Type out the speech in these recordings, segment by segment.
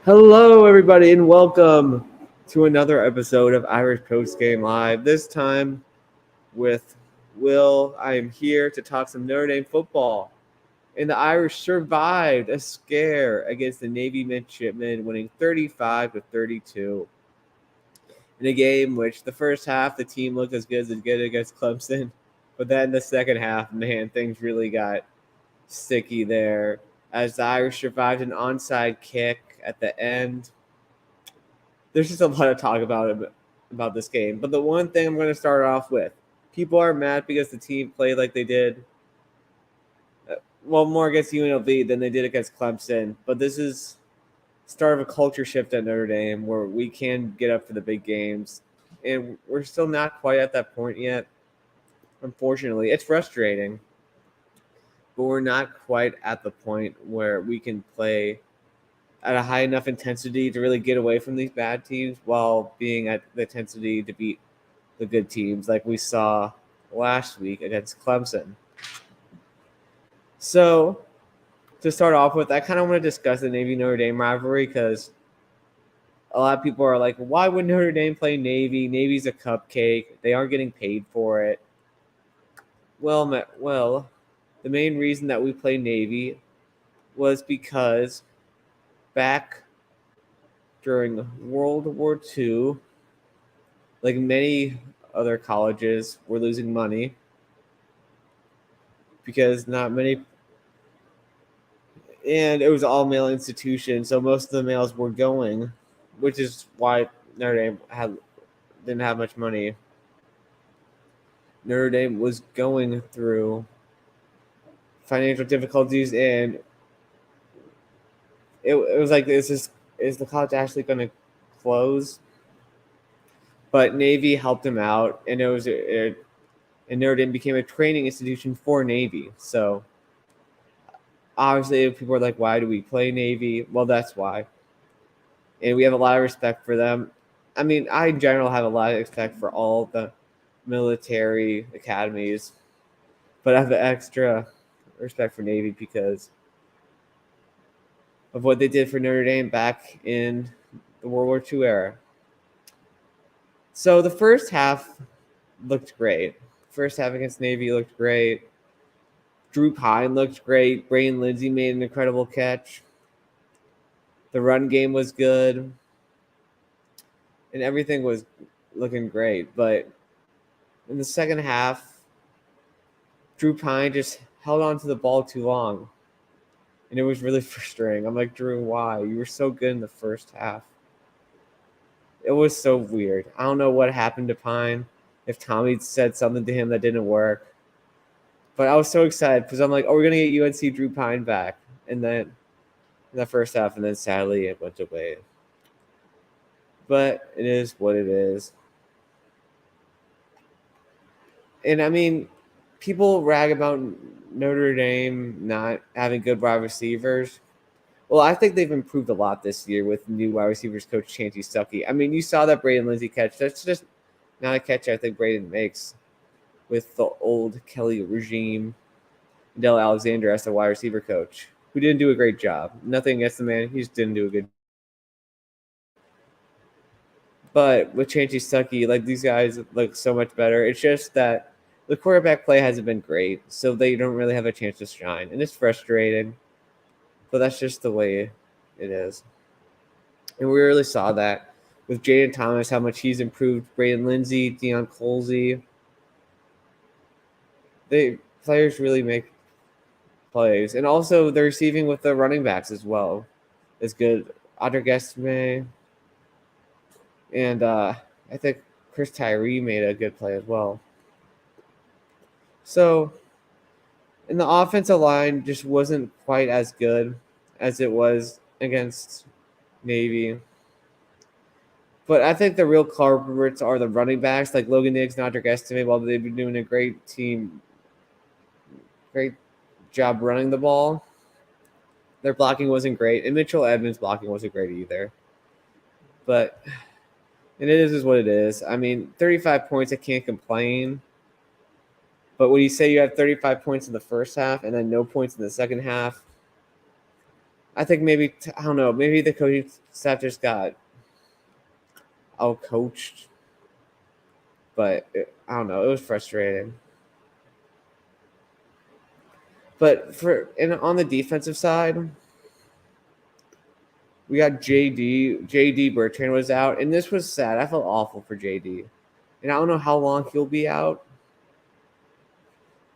Hello, everybody, and welcome to another episode of Irish Post Game Live. This time with Will. I am here to talk some Notre Dame football. And the Irish survived a scare against the Navy midshipmen, winning 35-32 in a game which the first half the team looked as good against Clemson, but then the second half, man, things really got sticky there as the Irish survived an onside kick at the end. There's just a lot to talk about this game. But the one thing I'm going to start off with, people are mad because the team played like they did, more against UNLV than they did against Clemson. But this is start of a culture shift at Notre Dame where we can get up for the big games. And we're still not quite at that point yet. Unfortunately, it's frustrating. But we're not quite at the point where we can play at a high enough intensity to really get away from these bad teams while being at the intensity to beat the good teams like we saw last week against Clemson. So to start off with, I kind of want to discuss the Navy-Notre Dame rivalry because a lot of people are like, why would Notre Dame play Navy? Navy's a cupcake. They aren't getting paid for it. Well, the main reason that we play Navy was because back during World War II, like many other colleges, were losing money because not many, and it was all male institution, so most of the males were going, which is why Notre Dame didn't have much money. Notre Dame was going through financial difficulties, and it was like, is the college actually going to close? But Navy helped him out, and and Notre Dame became a training institution for Navy. So obviously, people are like, why do we play Navy? Well, that's why. And we have a lot of respect for them. I mean, I in general have a lot of respect for all the military academies, but I have extra respect for Navy because of what they did for Notre Dame back in the World War II era. So the first half looked great. First half against Navy looked great. Drew Pine looked great. Braden Lindsey made an incredible catch. The run game was good. And everything was looking great. But in the second half, Drew Pine just held on to the ball too long. And it was really frustrating. I'm like, Drew, why? You were so good in the first half. It was so weird. I don't know what happened to Pine. If Tommy said something to him that didn't work. But I was so excited because I'm like, oh, we're going to get UNC Drew Pine back. And then in the first half, and then sadly it went away. But it is what it is. And I mean, people rag about Notre Dame not having good wide receivers. Well, I think they've improved a lot this year with new wide receivers coach Chanty Stuckey. I mean, you saw that Braden Lindsey catch. That's just not a catch I think Braden makes with the old Kelly regime. Dell Alexander as the wide receiver coach, who didn't do a great job. Nothing against the man. He just didn't do a good job. But with Chanty Stuckey, like, these guys look so much better. It's just that the quarterback play hasn't been great, so they don't really have a chance to shine. And it's frustrating. But that's just the way it is. And we really saw that with Jaden Thomas, how much he's improved. Braden Lindsey, Deion Colsey. Players really make plays. And also the receiving with the running backs as well is good. Audrey Guesme. And I think Chris Tyree made a good play as well. So, and the offensive line just wasn't quite as good as it was against Navy. But I think the real culprits are the running backs, like Logan Diggs and Audrey Guesme. While they've been doing a great job running the ball, their blocking wasn't great. And Mitchell Edmonds' blocking wasn't great either. But it is what it is. I mean, 35 points, I can't complain. But when you say you have 35 points in the first half and then no points in the second half, I think maybe I don't know. Maybe the coaching staff just got out-coached, but I don't know. It was frustrating. But on the defensive side, we got JD. JD Bertrand was out, and this was sad. I felt awful for JD, and I don't know how long he'll be out.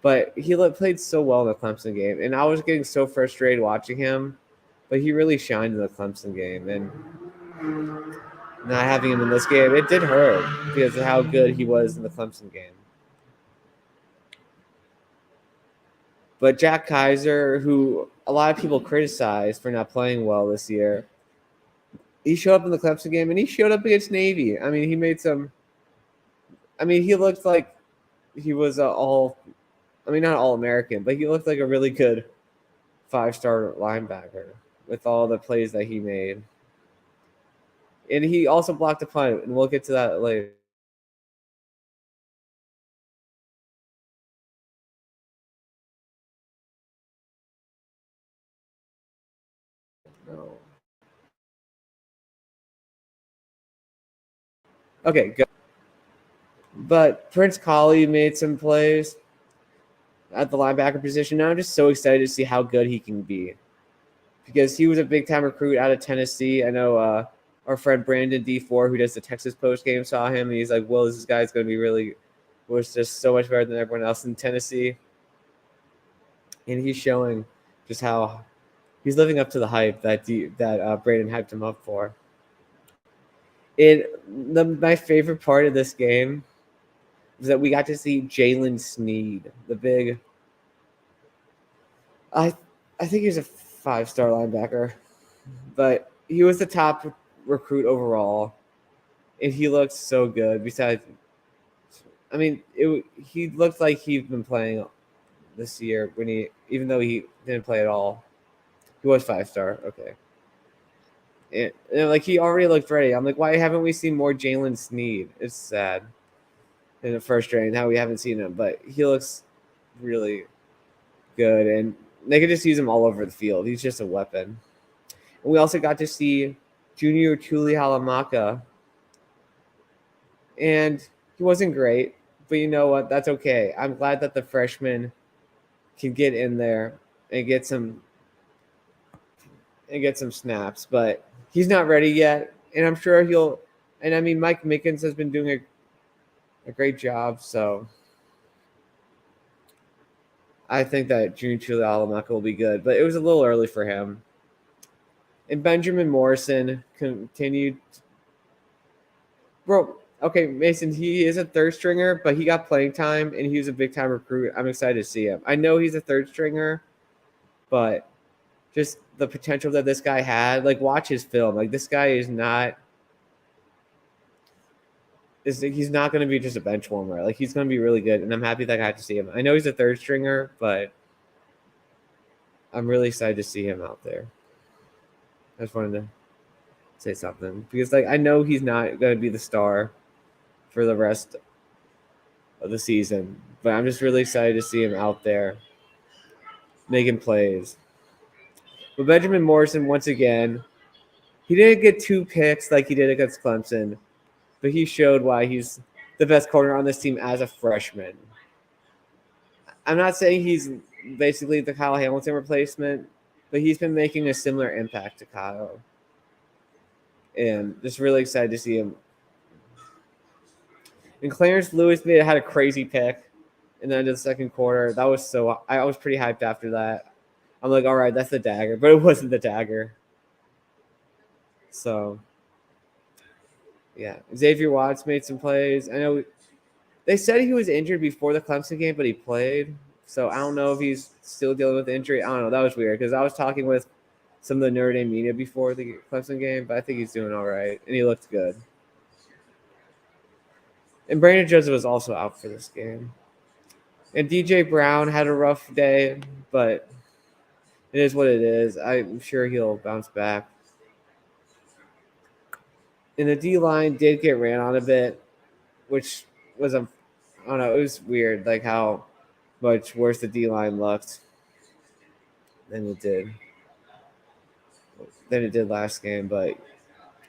But he played so well in the Clemson game, and I was getting so frustrated watching him. But he really shined in the Clemson game, and not having him in this game, it did hurt because of how good he was in the Clemson game. But Jack Kaiser, who a lot of people criticized for not playing well this year, he showed up in the Clemson game, and he showed up against Navy. I mean, he made some. I mean, he looked like he was not All-American, but he looked like a really good 5-star linebacker with all the plays that he made. And he also blocked a punt, and we'll get to that later. No. Okay, good. But Prince Colley made some plays at the linebacker position. Now I'm just so excited to see how good he can be because he was a big-time recruit out of Tennessee. I know our friend Brandon D4, who does the Texas post game, saw him, and he's like, well, this guy's going to be was just so much better than everyone else in Tennessee. And he's showing just how he's living up to the hype that Brandon hyped him up for. My favorite part of this game was that we got to see Jalen Sneed, the big. I think he's a 5-star linebacker, but he was the top recruit overall, and he looked so good. Besides, I mean, he looked like he'd been playing this year even though he didn't play at all. He was 5-star, okay. And like he already looked ready. I'm like, why haven't we seen more Jalen Sneed? It's sad in the first train how we haven't seen him, but he looks really good, and they could just use him all over the field. He's just a weapon. And we also got to see Junior Tuli Halamaka, and he wasn't great, but you know what? That's okay. I'm glad that the freshman can get in there and get some snaps, but he's not ready yet, and I'm sure he'll. And I mean, Mike Mickens has been doing a great job, so I think that Junior Tuli Halamaka will be good, but it was a little early for him. And Benjamin Morrison continued. Bro, okay, Mason, he is a third stringer, but he got playing time, and he was a big-time recruit. I'm excited to see him. I know he's a third stringer, but just the potential that this guy had, like, watch his film. Like, this guy is not he's not going to be just a bench warmer. Like, he's going to be really good, and I'm happy that I got to see him. I know he's a third stringer, but I'm really excited to see him out there. I just wanted to say something because, like, I know he's not going to be the star for the rest of the season, but I'm just really excited to see him out there making plays. But Benjamin Morrison, once again, he didn't get 2 picks like he did against Clemson, but he showed why he's the best corner on this team as a freshman. I'm not saying he's basically the Kyle Hamilton replacement, but he's been making a similar impact to Kyle. And just really excited to see him. And Clarence Lewis had a crazy pick in the end of the second quarter. I was pretty hyped after that. I'm like, all right, that's the dagger. But it wasn't the dagger. So, yeah. Xavier Watts made some plays. I know they said he was injured before the Clemson game, but he played. So I don't know if he's still dealing with the injury. I don't know. That was weird because I was talking with some of the Notre Dame media before the Clemson game, but I think he's doing all right, and he looked good. And Brandon Joseph was also out for this game. And DJ Brown had a rough day, but it is what it is. I'm sure he'll bounce back. And the D-line did get ran on a bit, which was I don't know, it was weird, like how much worse the D-line looked than it did. than it did last game, but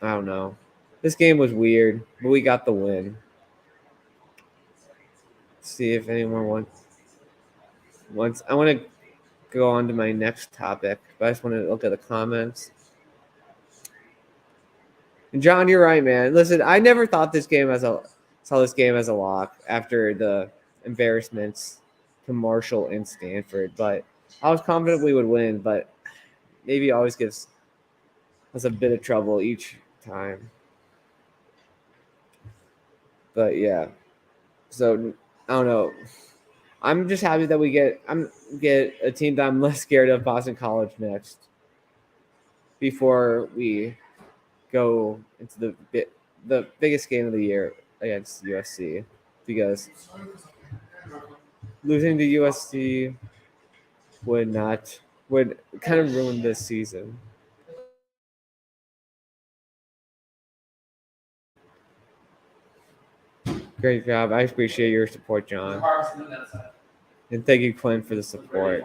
I don't know. This game was weird, but we got the win. See if anyone wants. I want to go on to my next topic, but I just want to look at the comments. And John, you're right, man. Listen, I never saw this game as a lock after the embarrassments to Marshall and Stanford, but I was confident we would win. But Navy always gives us a bit of trouble each time. But yeah, so I don't know. I'm just happy that we get a team that I'm less scared of, Boston College, next before we go into the biggest game of the year against USC, because losing to USC would kind of ruin this season. Great job. I appreciate your support, John. And thank you, Quinn, for the support.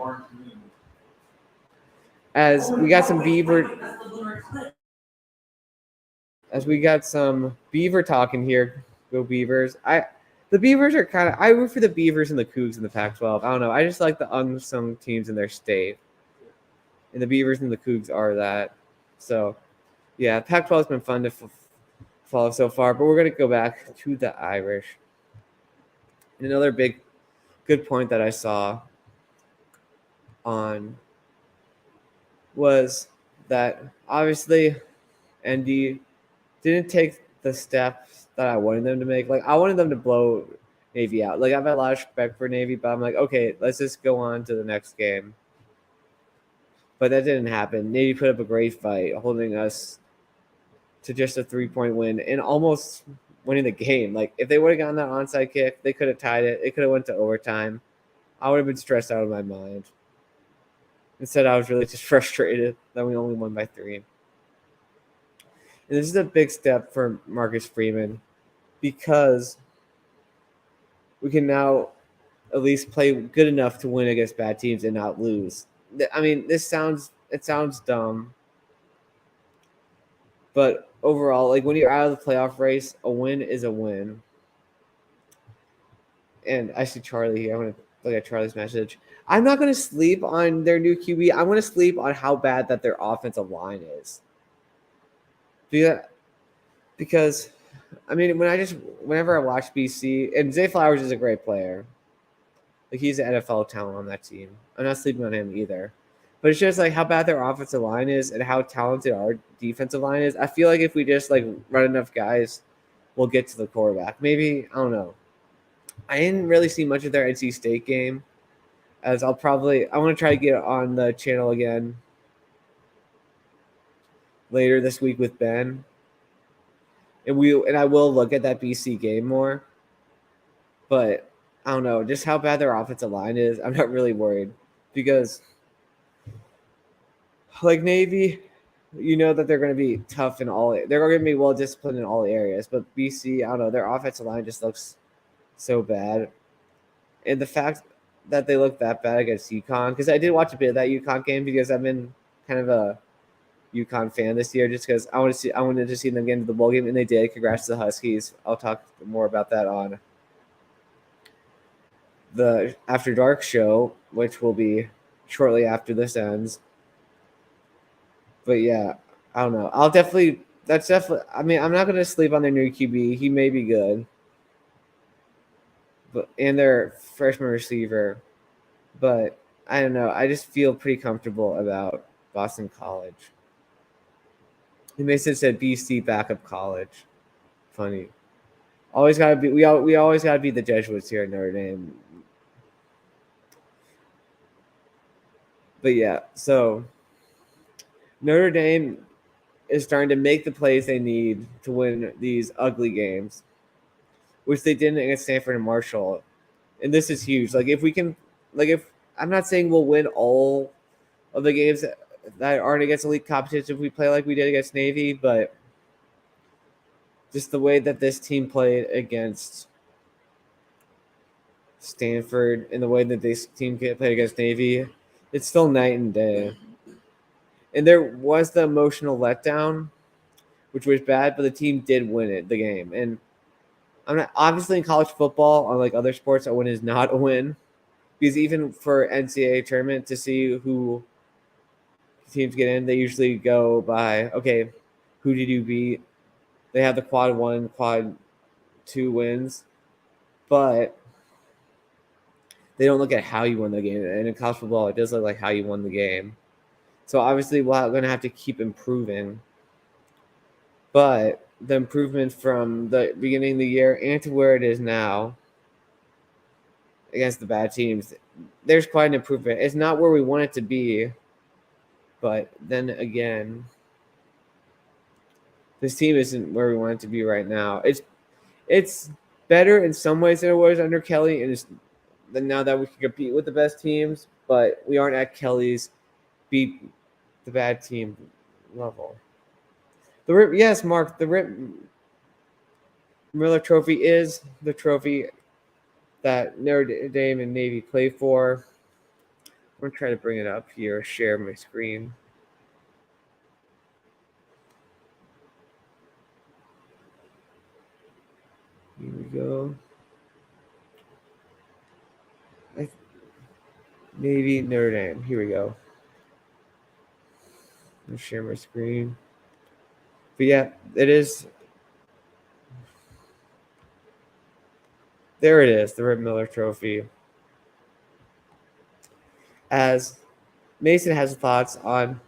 As we got some Beaver talking here, go Beavers. The Beavers are I root for the Beavers and the Cougs in the Pac-12. I don't know. I just like the unsung teams in their state. And the Beavers and the Cougs are that. So, yeah, Pac-12 has been fun to follow so far, but we're going to go back to the Irish. And another good point that I saw on was that obviously ND didn't take the steps that I wanted them to make. Like, I wanted them to blow Navy out. Like, I've had a lot of respect for Navy, but I'm like, okay, let's just go on to the next game. But that didn't happen. Navy put up a great fight, holding us to just a 3-point win and almost winning the game. Like, if they would have gotten that onside kick, they could have tied it. It could have went to overtime. I would have been stressed out of my mind. Instead, I was really just frustrated that we only won by 3. And this is a big step for Marcus Freeman because we can now at least play good enough to win against bad teams and not lose. I mean, it sounds dumb, but overall, like, when you're out of the playoff race, a win is a win. And I see Charlie here. I want to look at Charlie's message. I'm not going to sleep on their new QB. I'm going to sleep on how bad that their offensive line is. Because I mean, whenever I watch BC, and Zay Flowers is a great player. Like, he's an NFL talent on that team. I'm not sleeping on him either. But it's just like how bad their offensive line is and how talented our defensive line is. I feel like if we just like run enough guys, we'll get to the quarterback. Maybe, I don't know. I didn't really see much of their NC State game, as I want to try to get on the channel again later this week with Ben. And I will look at that BC game more. But I don't know, just how bad their offensive line is. I'm not really worried because, like, Navy, you know that they're going to be tough in all. They're going to be well disciplined in all areas. But BC, I don't know, their offensive line just looks so bad, and the fact that they look that bad against UConn, because I did watch a bit of that UConn game because I've been kind of a UConn fan this year, just because I wanted to see them get into the bowl game, and they did. Congrats to the Huskies. I'll talk more about that on the After Dark show, which will be shortly after this ends. But yeah, I don't know. I mean, I'm not going to sleep on their new QB. He may be good. And their freshman receiver. But I don't know. I just feel pretty comfortable about Boston College. And Mason said BC backup college. Funny. Always gotta be. We always gotta be the Jesuits here at Notre Dame. But yeah, so Notre Dame is starting to make the plays they need to win these ugly games, which they didn't against Stanford and Marshall. And this is huge. Like, if we can, like, if I'm not saying we'll win all of the games that aren't against elite competition if we play like we did against Navy, but just the way that this team played against Stanford and the way that this team played against Navy, it's still night and day. And there was the emotional letdown, which was bad, but the team did win the game. And I'm not obviously in college football, unlike other sports, a win is not a win. Because even for NCAA tournament to see who teams get in, they usually go by, okay, who did you beat? They have the quad 1, quad 2 wins, but they don't look at how you won the game. And in college football, it does look like how you won the game. So obviously, we're going to have to keep improving. But the improvement from the beginning of the year and to where it is now against the bad teams, there's quite an improvement. It's not where we want it to be, but then again, this team isn't where we want it to be right now. It's better in some ways than it was under Kelly, and it's now that we can compete with the best teams, but we aren't at Kelly's beat the bad team level. Yes, Mark, the Rip Miller Trophy is the trophy that Notre Dame and Navy play for. I'm going to try to bring it up here, share my screen. Here we go. Navy, Notre Dame. Here we go. I'll share my screen. But yeah, it is. There it is, the Rip Miller Trophy. As Mason has thoughts on,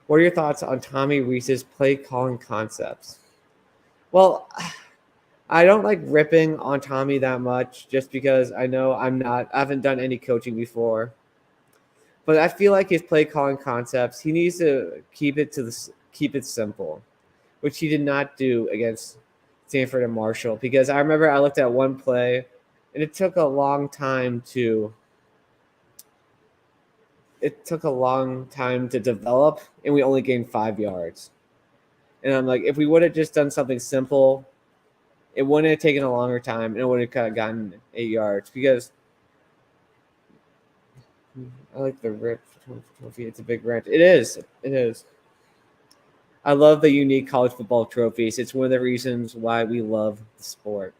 what are your thoughts on Tommy Rees's play calling concepts? Well, I don't like ripping on Tommy that much just because I know I haven't done any coaching before. But I feel like his play calling concepts, he needs to keep it simple, which he did not do against Stanford and Marshall, because I remember I looked at one play and it took a long time to develop, and we only gained 5 yards. And I'm like, if we would have just done something simple, it wouldn't have taken a longer time, and it would have kind of gotten 8 yards. Because I like the Rip Trophy. It's a big rant. It is. I love the unique college football trophies. It's one of the reasons why we love the sport.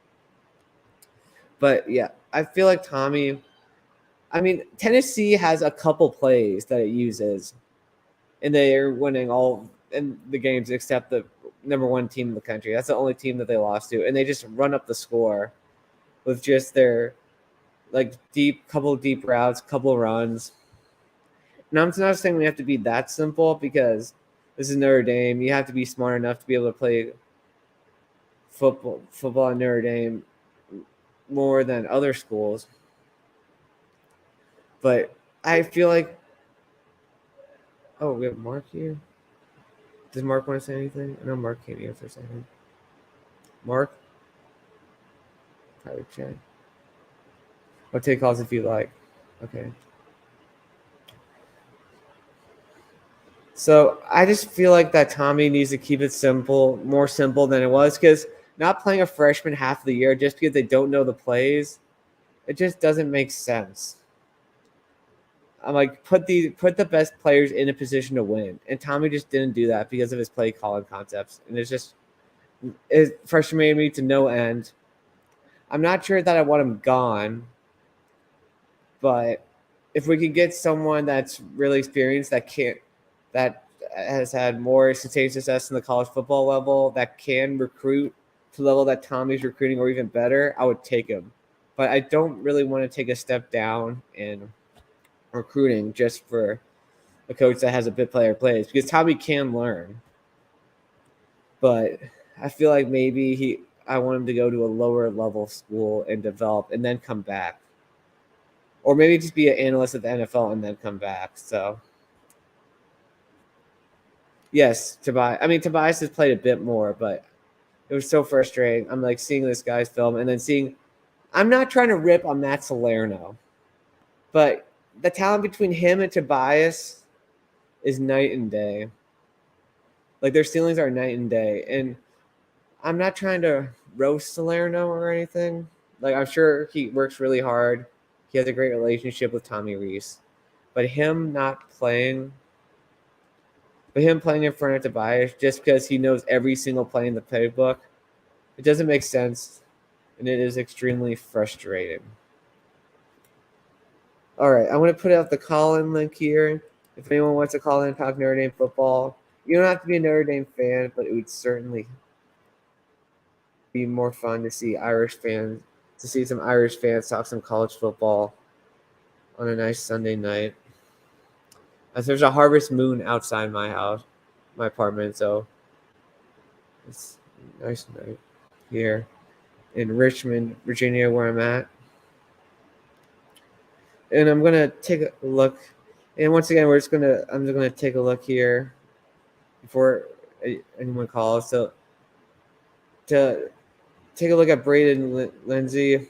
But yeah, I feel like Tommy. I mean, Tennessee has a couple plays that it uses, and they are winning all in the games except the number one team in the country. That's the only team that they lost to, and they just run up the score with just their couple deep routes, couple runs. Now, I'm not saying we have to be that simple, because this is Notre Dame. You have to be smart enough to be able to play football in Notre Dame more than other schools. But I feel like, oh, we have Mark here. Does Mark want to say anything? I know Mark can't answer something. Mark? Private chat. I'll take calls if you like. Okay. So I just feel like that Tommy needs to keep it simple, more simple than it was, because not playing a freshman half of the year just because they don't know the plays, it just doesn't make sense. I'm like, put the best players in a position to win, and Tommy just didn't do that because of his play calling concepts, and it frustrated me to no end. I'm not sure that I want him gone, but if we could get someone that's really experienced that has had more sustained success in the college football level, that can recruit to the level that Tommy's recruiting or even better, I would take him. But I don't really want to take a step down in recruiting just for a coach that has a bit player plays, because Tommy can learn. But I feel like maybe I want him to go to a lower level school and develop and then come back. Or maybe just be an analyst at the NFL and then come back. So yes, Tobias has played a bit more, but it was so frustrating. I'm like seeing this guy's film and then I'm not trying to rip on Matt Salerno, but the talent between him and Tobias is night and day. Like, their ceilings are night and day. And I'm not trying to roast Salerno or anything. Like, I'm sure he works really hard. He has a great relationship with Tommy Rees. But him not playing But him playing in front of Tobias just because he knows every single play in the playbook, it doesn't make sense, and it is extremely frustrating. All right, I'm going to put out the call-in link here. If anyone wants to call in and talk Notre Dame football, you don't have to be a Notre Dame fan, but it would certainly be more fun to see some Irish fans talk some college football on a nice Sunday night. As there's a harvest moon outside my apartment, so it's a nice night here in Richmond, Virginia, where I'm at. And I'm gonna take a look. And once again, I'm just gonna take a look here before anyone calls. So to take a look at Braden Lindsay.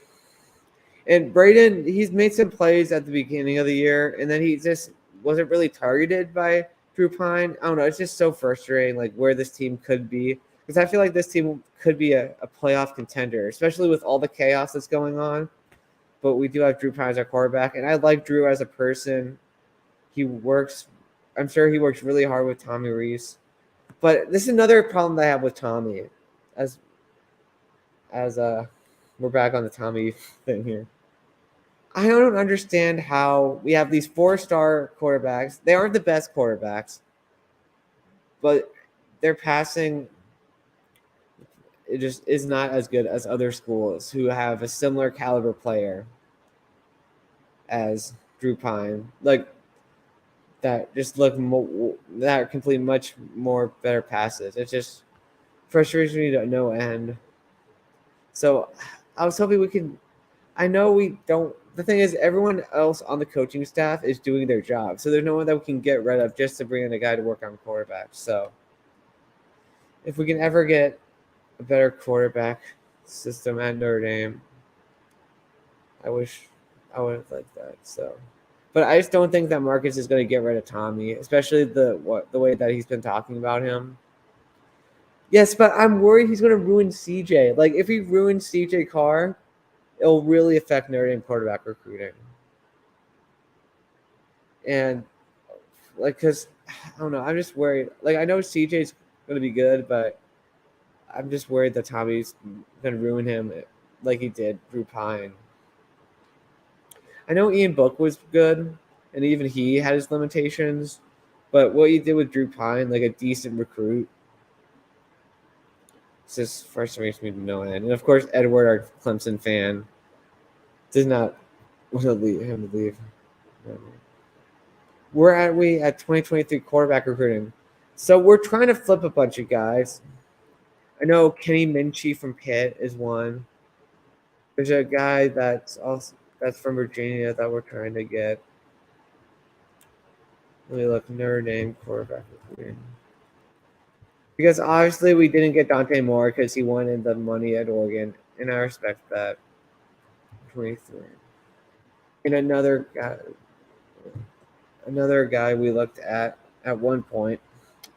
And Braden, he's made some plays at the beginning of the year, and then he just wasn't really targeted by Drew Pine. I don't know. It's just so frustrating, like where this team could be. Because I feel like this team could be a playoff contender, especially with all the chaos that's going on. But we do have Drew Pine as our quarterback, and I like Drew as a person. I'm sure he works really hard with Tommy Rees. But this is another problem that I have with Tommy, as we're back on the Tommy thing here. I don't understand how we have these 4-star quarterbacks. They aren't the best quarterbacks, but their passing, it just is not as good as other schools who have a similar caliber player as Drew Pine. Like that just that complete much more better passes. It just frustrates me to no end. So I was hoping we could. I know we don't. The thing is, everyone else on the coaching staff is doing their job, so there's no one that we can get rid of just to bring in a guy to work on quarterback. So if we can ever get a better quarterback system at Notre Dame, I wish I would have liked that. So, but I just don't think that Marcus is going to get rid of Tommy, especially the way that he's been talking about him. Yes, but I'm worried he's going to ruin CJ. Like, if he ruins CJ Carr, it'll really affect Notre Dame quarterback recruiting. And, like, because, I don't know, I'm just worried. Like, I know CJ's going to be good, but I'm just worried that Tommy's going to ruin him like he did Drew Pine. I know Ian Book was good, and even he had his limitations, but what he did with Drew Pine, like a decent recruit, just frustrates me to no end. And of course, Edward, our Clemson fan, does not want to leave him to leave. Where are we at 2023 quarterback recruiting? So we're trying to flip a bunch of guys. I know Kenny Minchie from Pitt is one. There's a guy that's from Virginia that we're trying to get. Let me look. Notre Dame quarterback recruiting. Because obviously we didn't get Dante Moore because he wanted the money at Oregon, and I respect that. 23. And another guy we looked at one point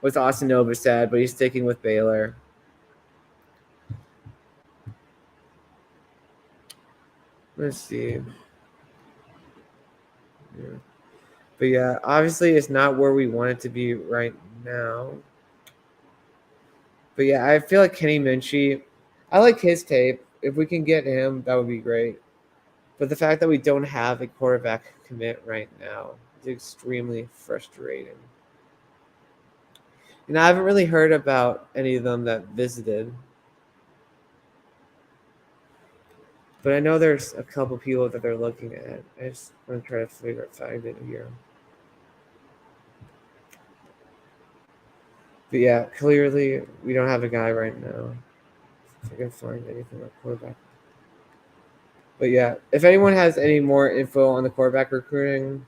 was Austin Novosad, but he's sticking with Baylor. Let's see. Yeah. But yeah, obviously it's not where we want it to be right now. But yeah, I feel like Kenny Minchie, I like his tape. If we can get him, that would be great. But the fact that we don't have a quarterback commit right now is extremely frustrating. And I haven't really heard about any of them that visited. But I know there's a couple people that they're looking at. I just want to try to find it here. But yeah, clearly we don't have a guy right now. If I can find anything on quarterback. But yeah, if anyone has any more info on the quarterback recruiting,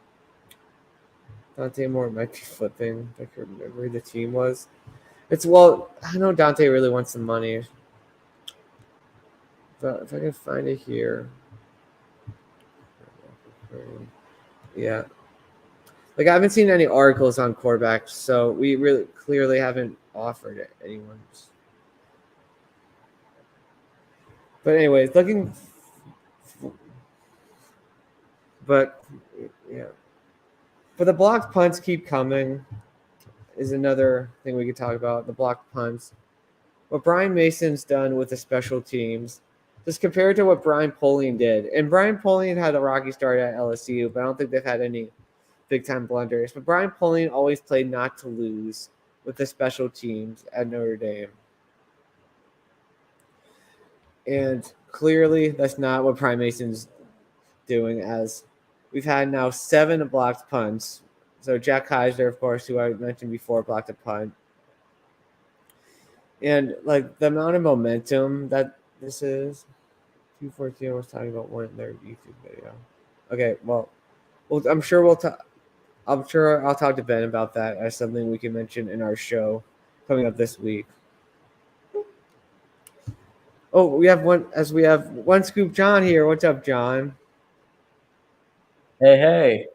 Dante Moore might be flipping. I can remember who the team was. I know Dante really wants some money. But if I can find it here. Yeah. Like, I haven't seen any articles on quarterbacks, so we really clearly haven't offered it anyone. But anyways, but yeah. But the blocked punts keep coming. is another thing we could talk about. The blocked punts. What Brian Mason's done with the special teams, just compared to what Brian Polian did. And Brian Polian had a rocky start at LSU, but I don't think they've had any big time blunders. But Brian Polian always played not to lose with the special teams at Notre Dame. And clearly that's not what Brian Mason's doing, as we've had now 7 blocked punts. So Jack Kaiser, of course, who I mentioned before, blocked a punt. And like the amount of momentum that this is, 214 was talking about one in their YouTube video. Okay, well, I'm sure I'll talk to Ben about that as something we can mention in our show coming up this week. Oh, we have one Scoop John here. What's up, John? Hey.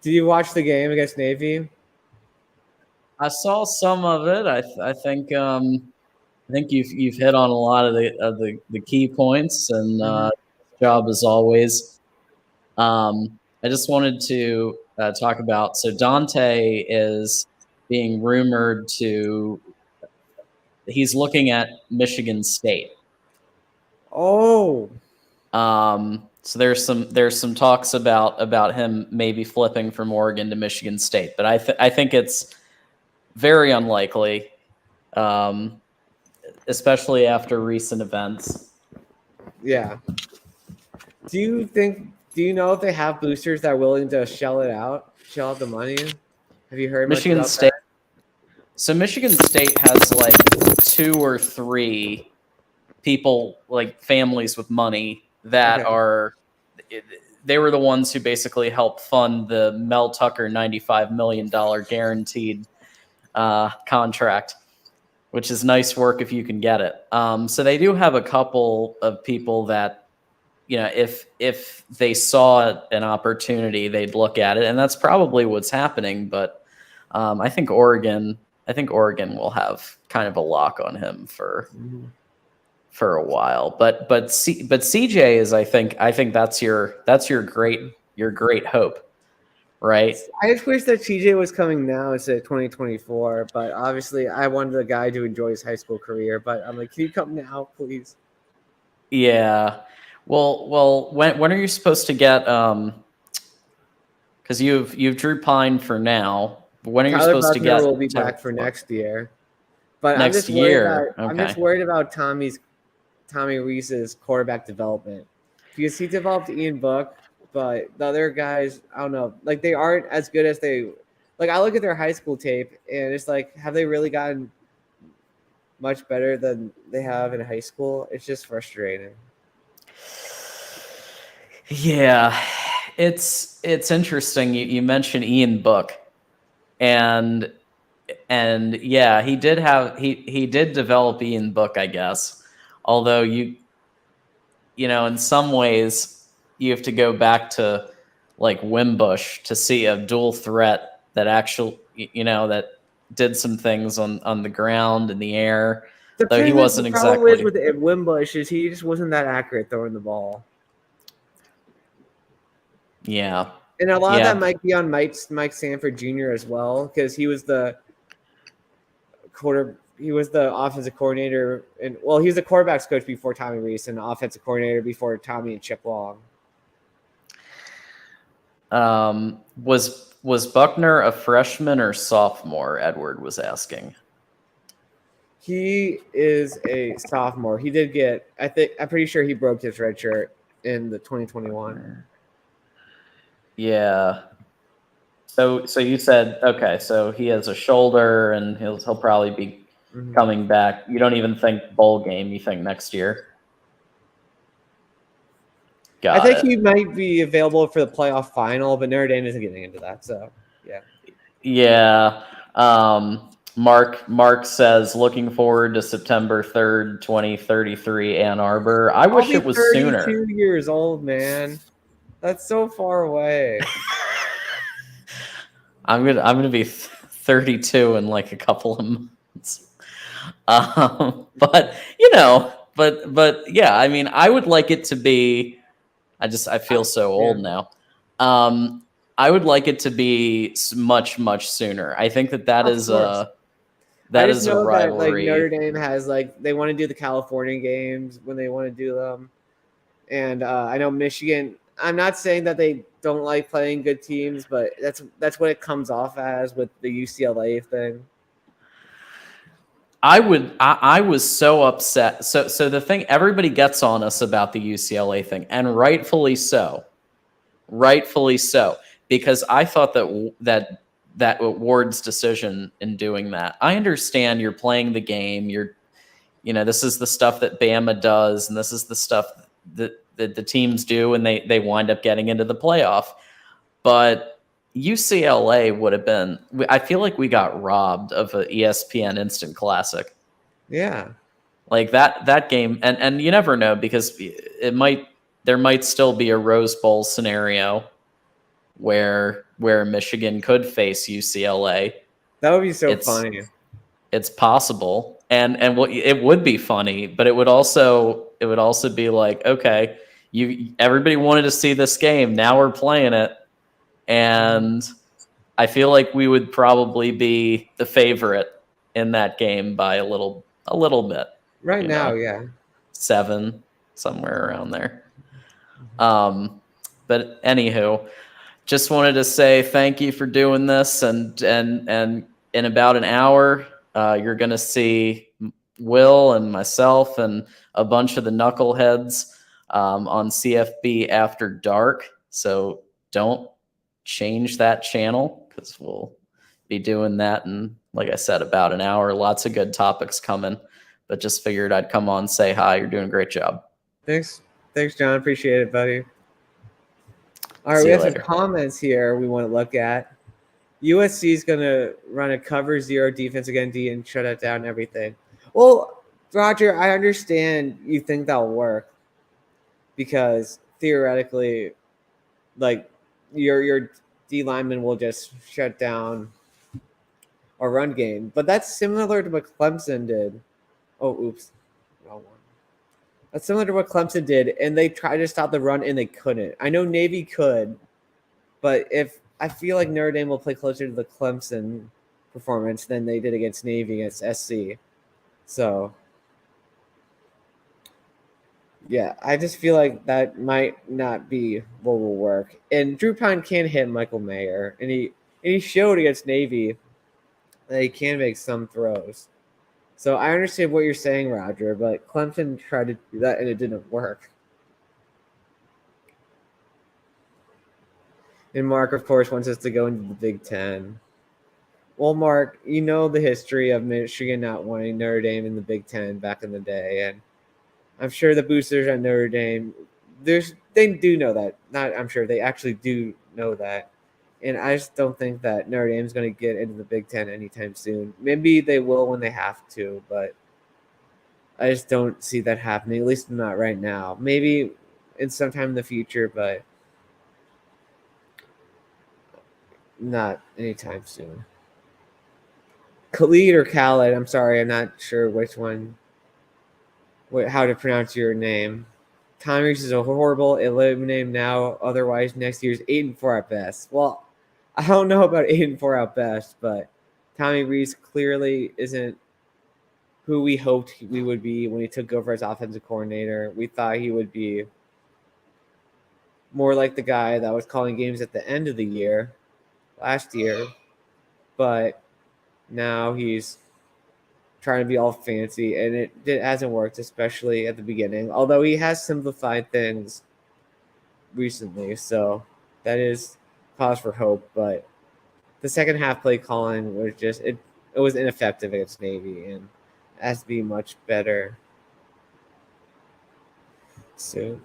Did you watch the game against Navy? I saw some of it. I think you've hit on a lot of the key points, and job as always. I just wanted to talk about, so Dante is being rumored he's looking at Michigan State. Oh. So there's some talks about him maybe flipping from Oregon to Michigan State, but I think it's very unlikely, especially after recent events. Yeah. Do you know if they have boosters that are willing to shell out the money? Have you heard Michigan much about State? That? So Michigan State has like 2 or 3 people, like families with money that they were the ones who basically helped fund the Mel Tucker $95 million guaranteed contract, which is nice work if you can get it. So they do have a couple of people that, if they saw an opportunity, they'd look at it, and that's probably what's happening. But I think Oregon will have kind of a lock on him for a while. But CJ is, I think that's your great hope. Right. I just wish that CJ was coming now instead of 2024, but obviously I wanted the guy to enjoy his high school career. But I'm like, can you come now, please? Yeah. Well, when are you supposed to get? Because you've Drew Pine for now. When are you supposed to get? Will be back for next year. But next year, I'm just worried about Tommy Rees's quarterback development, because he developed Ian Book. But the other guys, I don't know, like they aren't as good as they, like I look at their high school tape and it's like, have they really gotten much better than they have in high school? It's just frustrating. Yeah, it's interesting. You mentioned Ian Book, and yeah, he did develop Ian Book, I guess. Although in some ways, you have to go back to like Wimbush to see a dual threat that actually, that did some things on the ground and the air. Though he wasn't exactly. The problem with Wimbush is he just wasn't that accurate throwing the ball. Yeah. And a lot of that might be on Mike Sanford Jr. as well, because he was the offensive coordinator, and he was the quarterback's coach before Tommy Rees and the offensive coordinator before Tommy and Chip Long. Was Buckner a freshman or sophomore? Edward was asking. He is a sophomore. He did get, I'm pretty sure he broke his red shirt in the 2021. Yeah. So you said, okay, so he has a shoulder and he'll probably be coming back. You don't even think bowl game, you think next year? I think he might be available for the playoff final, but Notre Dame isn't getting into that. So, yeah. Yeah. Mark says, looking forward to September 3rd, 2033, Ann Arbor. I wish it was sooner. 32 years old, man. That's so far away. I'm gonna be 32 in like a couple of months. But yeah, I mean, I would like it to be. I feel so old now. I would like it to be much, much sooner. I think that Of is course. a I that just is a know that like Notre rivalry. Dame has like they want to do the California games when they want to do them, and I know Michigan. I'm not saying that they don't like playing good teams, but that's what it comes off as with the UCLA thing. I was so upset. So the thing, everybody gets on us about the UCLA thing, and rightfully so. Rightfully so, because I thought that Ward's decision in doing that. I understand you're playing the game. This is the stuff that Bama does, and this is the stuff that the teams do, and they wind up getting into the playoff. But UCLA would have been. I feel like we got robbed of an ESPN Instant Classic. Yeah. Like that game, and you never know, because there might still be a Rose Bowl scenario where Michigan could face UCLA. That would be so It's funny. it's possible, and it would be funny, but it would also be like, okay, everybody wanted to see this game, now we're playing it, and I feel like we would probably be the favorite in that game by a little bit. Right now, yeah. 7, somewhere around there. But anywho, just wanted to say thank you for doing this, and in about an hour, you're going to see Will and myself and a bunch of the knuckleheads on CFB After Dark. So don't change that channel, because we'll be doing that in, like I said, about an hour. Lots of good topics coming, but just figured I'd come on, say hi. You're doing a great job. Thanks, John. Appreciate it, buddy. All right, See we you have some later. comments here we want to look at. USC is going to run a cover 0 defense against D and shut it down and everything. Well, Roger, I understand you think that'll work because theoretically, like your D lineman will just shut down a run game, but that's similar to what Clemson did. Oh, oops, wrong one. That's similar to what Clemson did, and they tried to stop the run and they couldn't. I know Navy could, but if I feel like Notre Dame will play closer to the Clemson performance than they did against Navy against SC. So, yeah, I just feel like that might not be what will work. And Drew Pine can hit Michael Mayer, and he showed against Navy that he can make some throws. So I understand what you're saying, Roger, but Clemson tried to do that and it didn't work. And Mark, of course, wants us to go into the Big Ten. Well, Mark, you know the history of Michigan not wanting Notre Dame in the Big Ten back in the day, and I'm sure the boosters at Notre Dame, they do know that. I'm sure they actually do know that, and I just don't think that Notre Dame is going to get into the Big Ten anytime soon. Maybe they will when they have to, but I just don't see that happening. At least not right now. Maybe in sometime in the future, but not anytime soon. Khalid or Khaled, I'm sorry, I'm not sure which one, how to pronounce your name. Tom Rees is a horrible eliminate now. Otherwise, next year's 8-4 at best. Well, I don't know about 8-4 at best, but Tommy Rees clearly isn't who we hoped we would be when he took over as offensive coordinator. We thought he would be more like the guy that was calling games at the end of the year last year, but now he's trying to be all fancy, and it hasn't worked, especially at the beginning, although he has simplified things recently, so that is cause for hope. But the second half play calling was just it was ineffective against Navy, and has to be much better soon.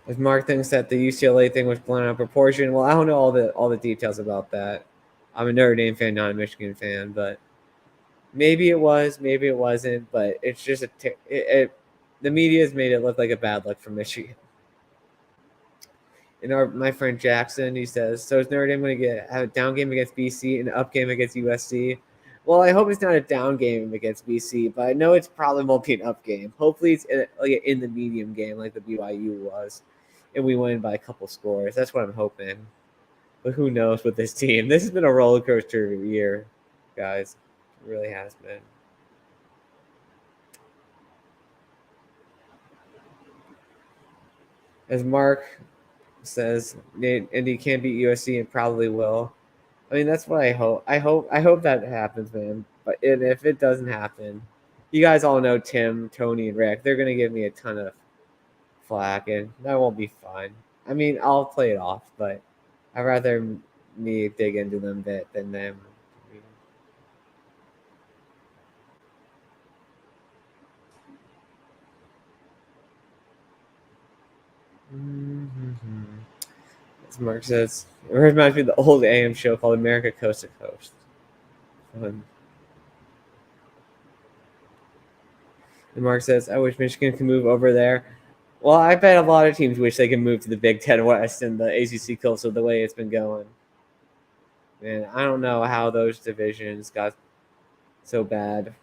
If Mark thinks that the UCLA thing was blown out of proportion, well, I don't know all the details about that. I'm a Notre Dame fan, not a Michigan fan, but maybe it was, maybe it wasn't. But it's just the media has made it look like a bad look for Michigan. And my friend Jackson, he says, so is Notre Dame going to have a down game against BC and an up game against USC? Well, I hope it's not a down game against BC, but I know it's probably won't be an up game. Hopefully, it's in the medium game like the BYU was, and we win by a couple scores. That's what I'm hoping. But who knows with this team? This has been a roller coaster year, guys. It really has been. As Mark says, Indy can't beat USC and probably will. I mean, that's what I hope. I hope that happens, man. But if it doesn't happen, you guys all know Tim, Tony, and Rick. They're gonna give me a ton of flack, and that won't be fun. I mean, I'll play it off, but I'd rather me dig into them a bit than them. Mm-hmm. As Mark says, it reminds me of the old AM show called America Coast to Coast. Fun. And Mark says, I wish Michigan could move over there. Well, I bet a lot of teams wish they could move to the Big Ten West and the ACC Coast with the way it's been going. Man, I don't know how those divisions got so bad.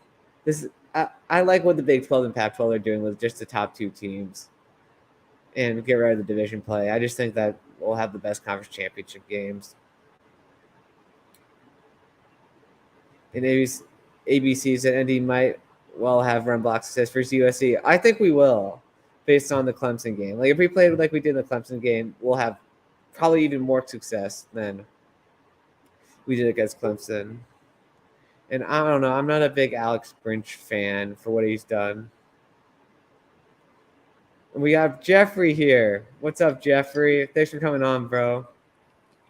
I like what the Big 12 and Pac-12 are doing with just the top two teams and get rid of the division play. I just think that we'll have the best conference championship games. And ABC said ND might well have run block success versus USC. I think we will, based on the Clemson game. Like if we played like we did in the Clemson game, we'll have probably even more success than we did against Clemson. And I don't know. I'm not a big Alex Grinch fan for what he's done. And we have Jeffrey here. What's up, Jeffrey? Thanks for coming on, bro.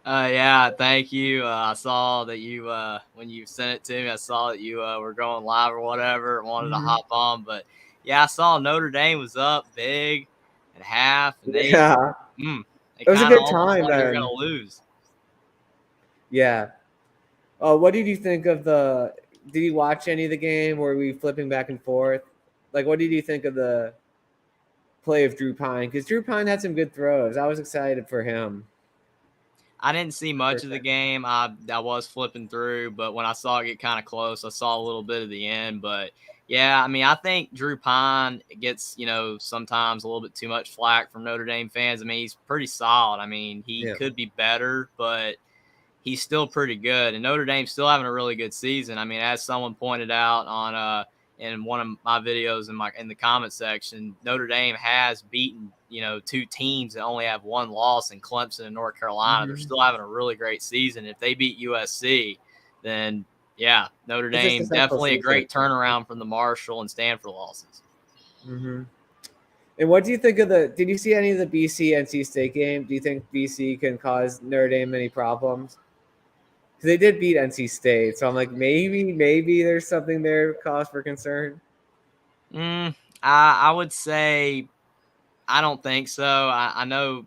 Yeah, thank you. I saw that you, when you sent it to me, I saw that you were going live or whatever, wanted to hop on. But yeah, I saw Notre Dame was up big at half, and they Yeah. it was a kind of good almost time, like they're man. going to lose. Yeah. Oh, what did you think of the? Did you watch any of the game? Or were we flipping back and forth? Like, what did you think of the play of Drew Pine? Because Drew Pine had some good throws. I was excited for him. I didn't see much of the game. I was flipping through, but when I saw it get kind of close, I saw a little bit of the end. But yeah, I mean, I think Drew Pine gets, sometimes a little bit too much flack from Notre Dame fans. I mean, he's pretty solid. I mean, he could be better, but he's still pretty good. And Notre Dame's still having a really good season. I mean, as someone pointed out on in one of my videos in the comment section, Notre Dame has beaten, two teams that only have one loss in Clemson and North Carolina. They're still having a really great season. If they beat USC, then yeah, Notre Dame definitely a great turnaround from the Marshall and Stanford losses. Mm-hmm. And what do you think of did you see any of the BC NC State game? Do you think BC can cause Notre Dame any problems? Because they did beat NC State, so I'm like, maybe there's something there cause for concern. I would say I don't think so. I know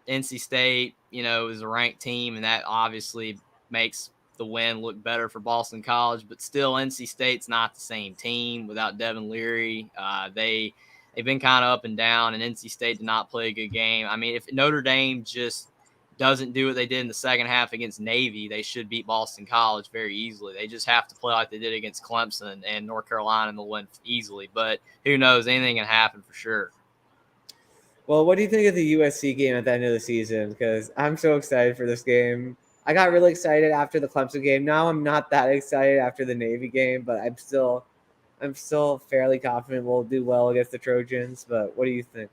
NC State, is a ranked team, and that obviously makes the win look better for Boston College. But still, NC State's not the same team without Devin Leary. They've been kind of up and down, and NC State did not play a good game. I mean, if Notre Dame just doesn't do what they did in the second half against Navy, they should beat Boston College very easily. They just have to play like they did against Clemson and North Carolina, and they'll win easily. But who knows? Anything can happen for sure. Well, what do you think of the USC game at the end of the season? Because I'm so excited for this game. I got really excited after the Clemson game. Now I'm not that excited after the Navy game, but I'm still fairly confident we'll do well against the Trojans. But what do you think?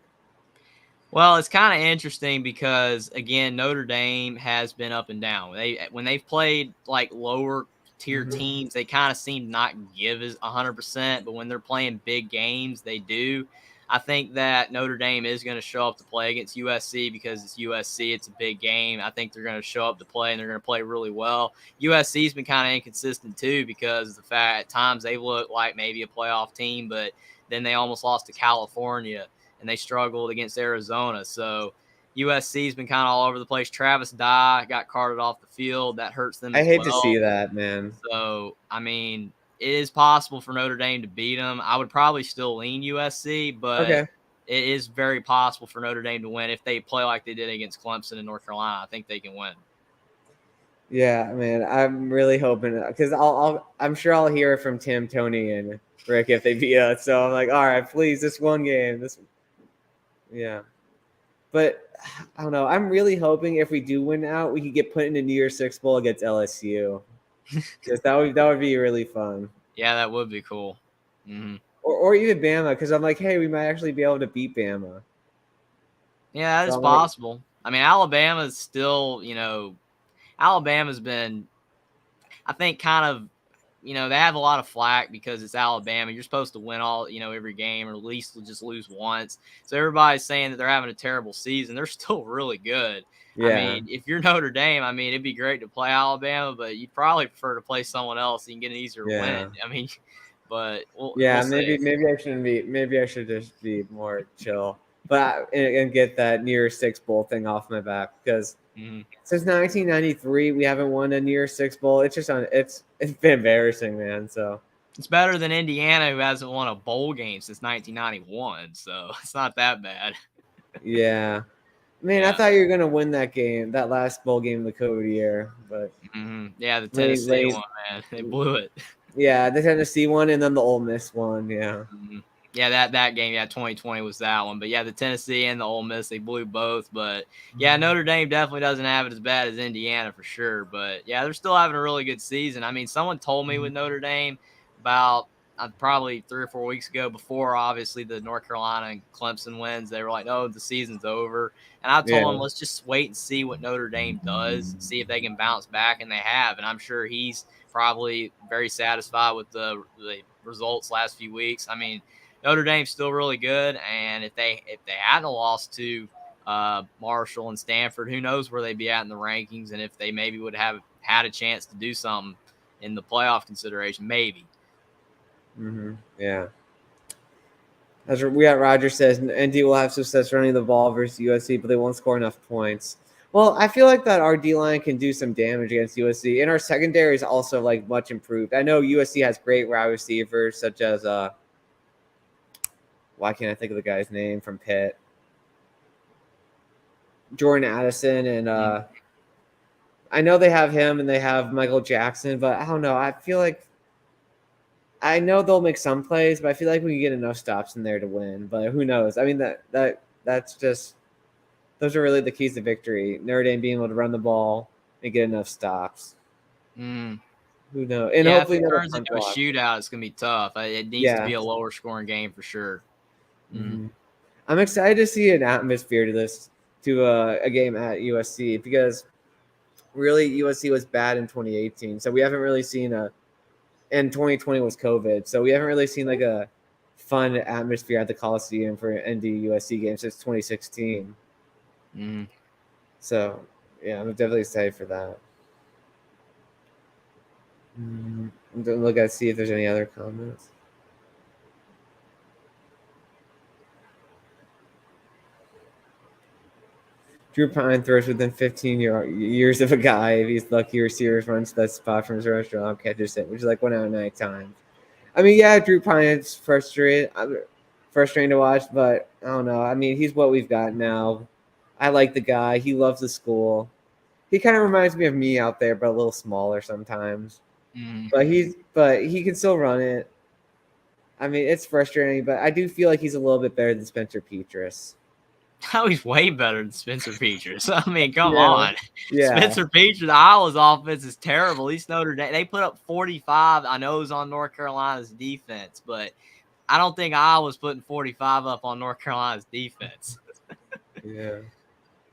Well, it's kind of interesting because, again, Notre Dame has been up and down. When they've played like lower tier teams, they kind of seem to not give as 100%, but when they're playing big games, they do. I think that Notre Dame is going to show up to play against USC because it's USC. It's a big game. I think they're going to show up to play, and they're going to play really well. USC's been kind of inconsistent, too, because of the fact at times they look like maybe a playoff team, but then they almost lost to California, and they struggled against Arizona. So USC's been kind of all over the place. Travis Dye got carted off the field. That hurts them as well. I hate to see that, man. So, I mean, it is possible for Notre Dame to beat them. I would probably still lean USC, but it is very possible for Notre Dame to win if they play like they did against Clemson and North Carolina. I think they can win. Yeah, man, I'm really hoping because I'm sure I'll hear from Tim, Tony, and Rick if they beat us. So I'm like, all right, please, this one game, yeah. But I don't know. I'm really hoping if we do win out, we could get put in the New Year's Six Bowl against LSU. Because that would be really fun. Yeah, that would be cool. Mm-hmm. Or even Bama, because I'm like, hey, we might actually be able to beat Bama. Yeah, that is So I'm like, possible. I mean, Alabama's still, Alabama's been, I think, kind of, they have a lot of flack because it's Alabama. You're supposed to win all, every game, or at least just lose once. So everybody's saying that they're having a terrible season. They're still really good. I yeah, mean, if you're Notre Dame, I mean, it'd be great to play Alabama, but you'd probably prefer to play someone else so you can get an easier yeah. win. I mean, but we'll Yeah, see. maybe I shouldn't be. Maybe I should just be more chill, and get that New Year's Six Bowl thing off my back because Mhm. since 1993 we haven't won a New Year's Six Bowl. It's just it's been embarrassing, man. So It's better than Indiana, who hasn't won a bowl game since 1991, so it's not that bad. yeah, man, I Yeah. thought you were gonna win that game, that last bowl game of the COVID year, but Yeah, the late, Tennessee late, one, man, they blew it. yeah, the Tennessee one and then the Ole Miss one, yeah. Yeah, that game, 2020 was that one. But yeah, the Tennessee and the Ole Miss, they blew both. But yeah, Notre Dame definitely doesn't have it as bad as Indiana for sure. But yeah, they're still having a really good season. I mean, someone told me with Notre Dame about probably 3 or 4 weeks ago, before obviously the North Carolina and Clemson wins, they were like, "Oh, the season's over." And I told Yeah. them, let's just wait and see what Notre Dame does, see if they can bounce back, and they have. And I'm sure he's probably very satisfied with the results last few weeks. I mean, Notre Dame's still really good, and if they hadn't lost to Marshall and Stanford, who knows where they'd be at in the rankings, and if they maybe would have had a chance to do something in the playoff consideration, maybe. Yeah. As we got Roger says, ND will have success running the ball versus USC, but they won't score enough points. Well, I feel like that our D line can do some damage against USC, and our secondary is also like much improved. I know USC has great wide receivers such as why can't I think of the guy's name from Pitt? Jordan Addison, and I know they have him and they have Michael Jackson, but I don't know. I feel like I know they'll make some plays, but I feel like we can get enough stops in there to win. But who knows? I mean that's just those are really the keys to victory. Notre Dame being able to run the ball and get enough stops. Mm. Who knows? And Yeah, if hopefully it never turns punt into a block. shootout, it's gonna be tough. It needs to Yeah. be a lower scoring game for sure. I'm excited to see an atmosphere to this a game at USC because really USC was bad in 2018, so we haven't really seen and 2020 was COVID, so we haven't really seen like a fun atmosphere at the Coliseum for an ND USC game since 2016. So yeah, I'm definitely excited for that. I'm gonna look at see if there's any other comments. Drew Pine throws within 15 years of a guy. If he's lucky, receivers runs that spot from his restaurant, catches it, which is like 1 out of 9 times. I mean, yeah, Drew Pine's frustrating to watch, but I don't know. I mean, he's what we've got now. I like the guy. He loves the school. He kind of reminds me of me out there, but a little smaller sometimes. But he can still run it. I mean, it's frustrating, but I do feel like he's a little bit better than Spencer Petras. Oh, he's way better than Spencer Petras. I mean, come Yeah. on. Yeah. Spencer Petras, Iowa's offense is terrible. At least Notre Dame, they put up 45. I know it was on North Carolina's defense, but I don't think Iowa's putting 45 up on North Carolina's defense. Yeah.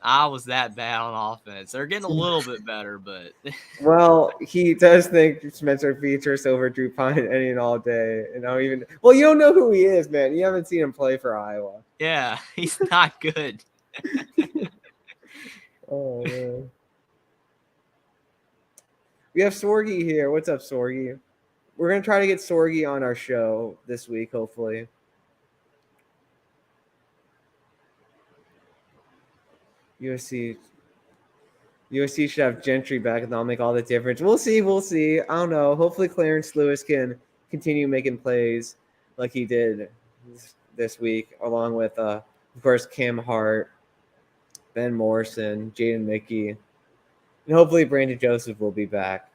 Iowa's that bad on offense. They're getting a little bit better, but Well, he does think Spencer Petras over Drew Pine any and all day. You don't know who he is, man. You haven't seen him play for Iowa. yeah, he's not good. Oh man. We have Sorgi here. What's up, Sorgi? We're gonna try to get Sorgi on our show this week, hopefully. USC should have Gentry back, and that'll make all the difference. We'll see. I don't know. Hopefully, Clarence Lewis can continue making plays like he did this week, along with, of course, Cam Hart, Ben Morrison, Jaden Mickey. And hopefully Brandon Joseph will be back.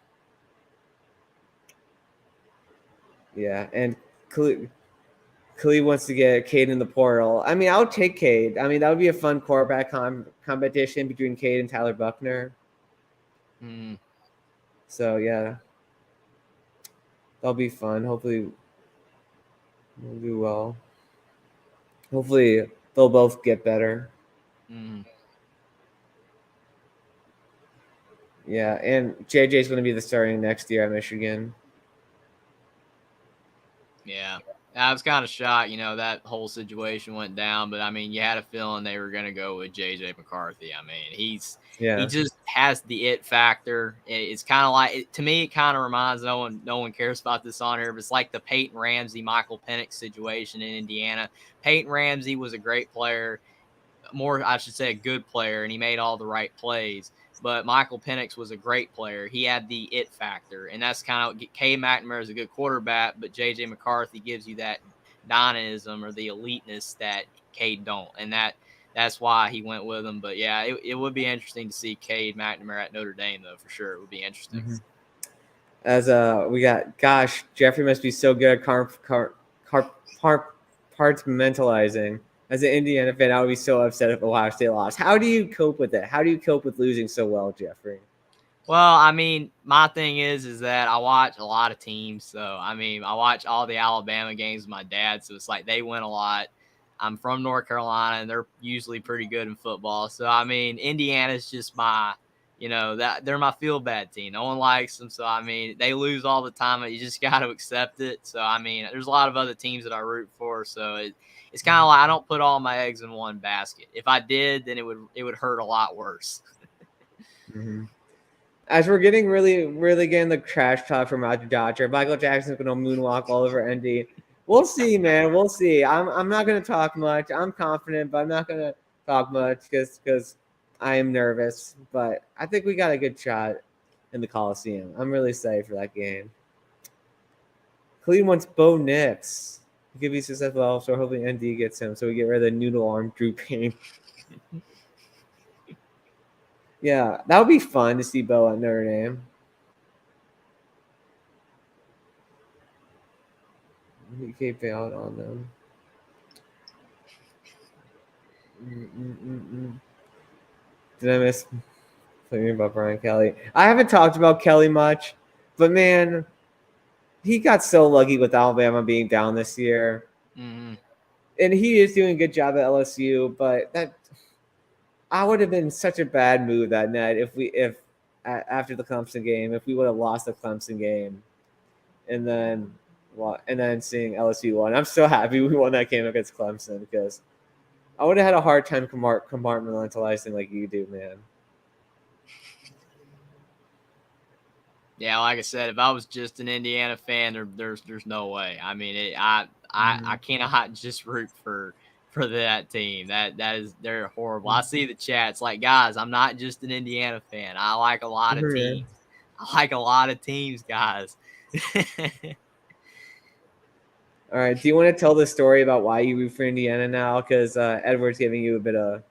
Yeah, and Khalid wants to get Cade in the portal. I mean, I would take Cade. I mean, that would be a fun quarterback competition between Cade and Tyler Buckner. So, yeah. That'll be fun. Hopefully we'll do well. Hopefully they'll both get better. Yeah, and JJ's going to be the starting next year at Michigan. Yeah. I was kind of shocked, that whole situation went down, but I mean, you had a feeling they were going to go with JJ McCarthy. I mean, he just has the it factor. It's kind of like, to me, it kind of reminds, no one cares about this on here, but it's like the Peyton Ramsey, Michael Penix situation in Indiana. Peyton Ramsey was a great player, I should say a good player, and he made all the right plays. But Michael Penix was a great player. He had the it factor, and that's kind of Cade McNamara is a good quarterback, but JJ McCarthy gives you that dynamism or the eliteness that Cade don't, and that's why he went with him. But yeah, it would be interesting to see Cade McNamara at Notre Dame, though, for sure. It would be interesting. As we got, gosh, Jeffrey must be so good at compartmentalizing. As an Indiana fan, I would be so upset if Ohio State lost. How do you cope with it? How do you cope with losing so well, Jeffrey? Well, I mean, my thing is that I watch a lot of teams. So, I mean, I watch all the Alabama games with my dad. So it's like they win a lot. I'm from North Carolina, and they're usually pretty good in football. So, I mean, Indiana's just my, that they're my feel bad team. No one likes them. So, I mean, they lose all the time, but you just got to accept it. So, I mean, there's a lot of other teams that I root for. So it's kind of like I don't put all my eggs in one basket. If I did, then it would hurt a lot worse. As we're getting really getting the trash talk from Roger Dodger, Michael Jackson's gonna moonwalk all over Indy. We'll see, man. We'll see. I'm not gonna talk much. I'm confident, but I'm not gonna talk much because I am nervous. But I think we got a good shot in the Coliseum. I'm really excited for that game. Cleveland wants Bo Nix. He could be successful, so hopefully ND gets him, so we get rid of the noodle arm Drew Payne. Yeah, that would be fun to see Bo at Notre Dame. He bailed on them. Did I miss something about Brian Kelly? I haven't talked about Kelly much, but man, he got so lucky with Alabama being down this year. And he is doing a good job at LSU, but I would have been such a bad move that night if after the Clemson game, if we would have lost the Clemson game, and then seeing LSU won. I'm so happy we won that game against Clemson because I would have had a hard time compartmentalizing like you do, man. Yeah, like I said, if I was just an Indiana fan, there's no way. I mean, I cannot just root for that team. They're horrible. I see the chats like, guys, I'm not just an Indiana fan. I like a lot of teams. I like a lot of teams, guys. All right. Do you want to tell the story about why you root for Indiana now? Because Edward's giving you a bit of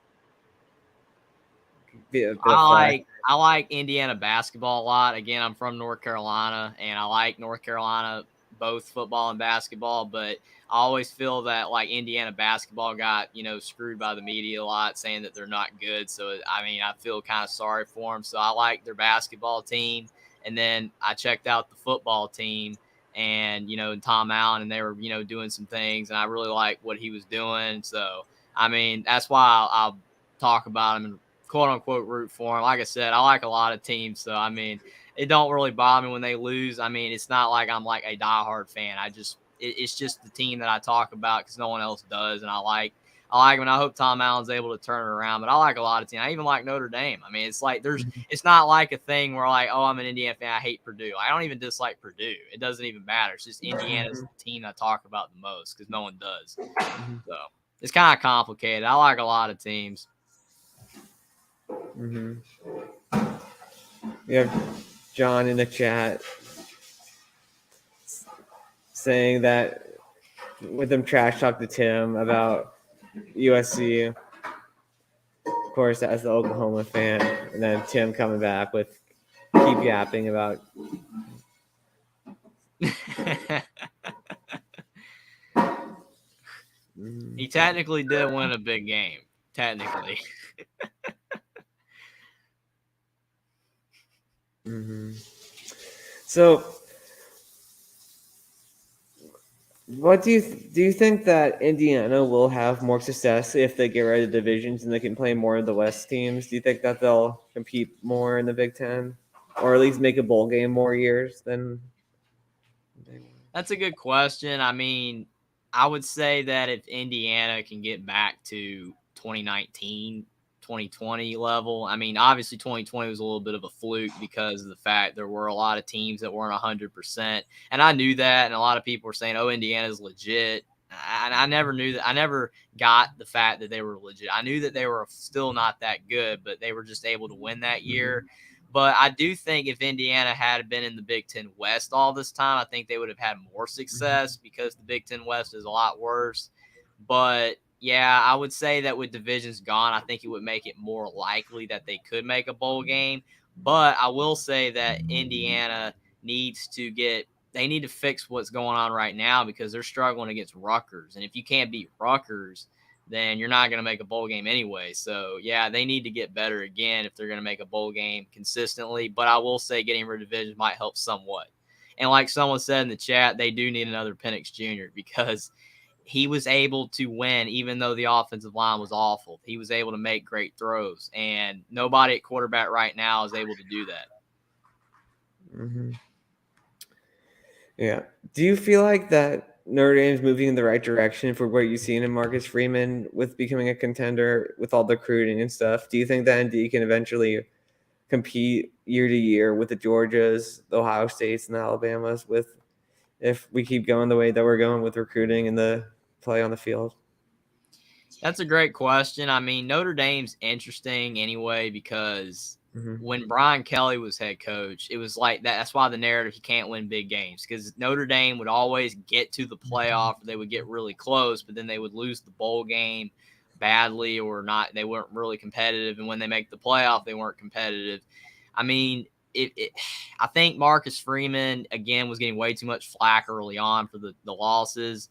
I like Indiana basketball a lot. Again, I'm from North Carolina, and I like North Carolina, both football and basketball, but I always feel that like Indiana basketball got, screwed by the media a lot, saying that they're not good. So, I mean, I feel kind of sorry for them. So I like their basketball team. And then I checked out the football team and, Tom Allen, and they were, doing some things, and I really like what he was doing. So, I mean, that's why I'll talk about him and quote unquote root for him. Like I said, I like a lot of teams. So, I mean, it don't really bother me when they lose. I mean, it's not like I'm like a diehard fan. It's just the team that I talk about because no one else does. And I like them. And I hope Tom Allen's able to turn it around. But I like a lot of teams. I even like Notre Dame. I mean, it's like it's not like a thing where like, oh, I'm an Indiana fan, I hate Purdue. I don't even dislike Purdue. It doesn't even matter. It's just Indiana's the team I talk about the most because no one does. So it's kind of complicated. I like a lot of teams. We have John in the chat saying that with them trash talk to Tim about USC course, as the Oklahoma fan, and then Tim coming back with keep yapping about. He technically did win a big game. Technically. So, what do you think that Indiana will have more success if they get rid of divisions and they can play more of the West teams? Do you think that they'll compete more in the Big Ten, or at least make a bowl game more years than? That's a good question. I mean, I would say that if Indiana can get back to 2019, 2020 level, I mean, obviously 2020 was a little bit of a fluke because of the fact there were a lot of teams that weren't 100%. And I knew that. And a lot of people were saying, oh, Indiana's legit. And I never knew that. I never got the fact that they were legit. I knew that they were still not that good, but they were just able to win that year. But I do think if Indiana had been in the Big Ten West all this time, I think they would have had more success because the Big Ten West is a lot worse. But yeah, I would say that with divisions gone, I think it would make it more likely that they could make a bowl game. But I will say that Indiana needs to they need to fix what's going on right now because they're struggling against Rutgers. And if you can't beat Rutgers, then you're not going to make a bowl game anyway. So, yeah, they need to get better again if they're going to make a bowl game consistently. But I will say getting rid of divisions might help somewhat. And like someone said in the chat, they do need another Penix Jr. because he was able to win even though the offensive line was awful. He was able to make great throws. And nobody at quarterback right now is able to do that. Mm-hmm. Yeah. Do you feel like that Notre Dame's moving in the right direction for what you've seen in Marcus Freeman with becoming a contender with all the recruiting and stuff? Do you think that ND can eventually compete year to year with the Georgias, the Ohio States, and the Alabamas if we keep going the way that we're going with recruiting and the play on the field? That's a great question. I mean, Notre Dame's interesting anyway because when Brian Kelly was head coach, it was like that. That's why the narrative, he can't win big games because Notre Dame would always get to the playoff. They would get really close, but then they would lose the bowl game badly or not. They weren't really competitive. And when they make the playoff, they weren't competitive. I mean, I think Marcus Freeman, again, was getting way too much flack early on for the losses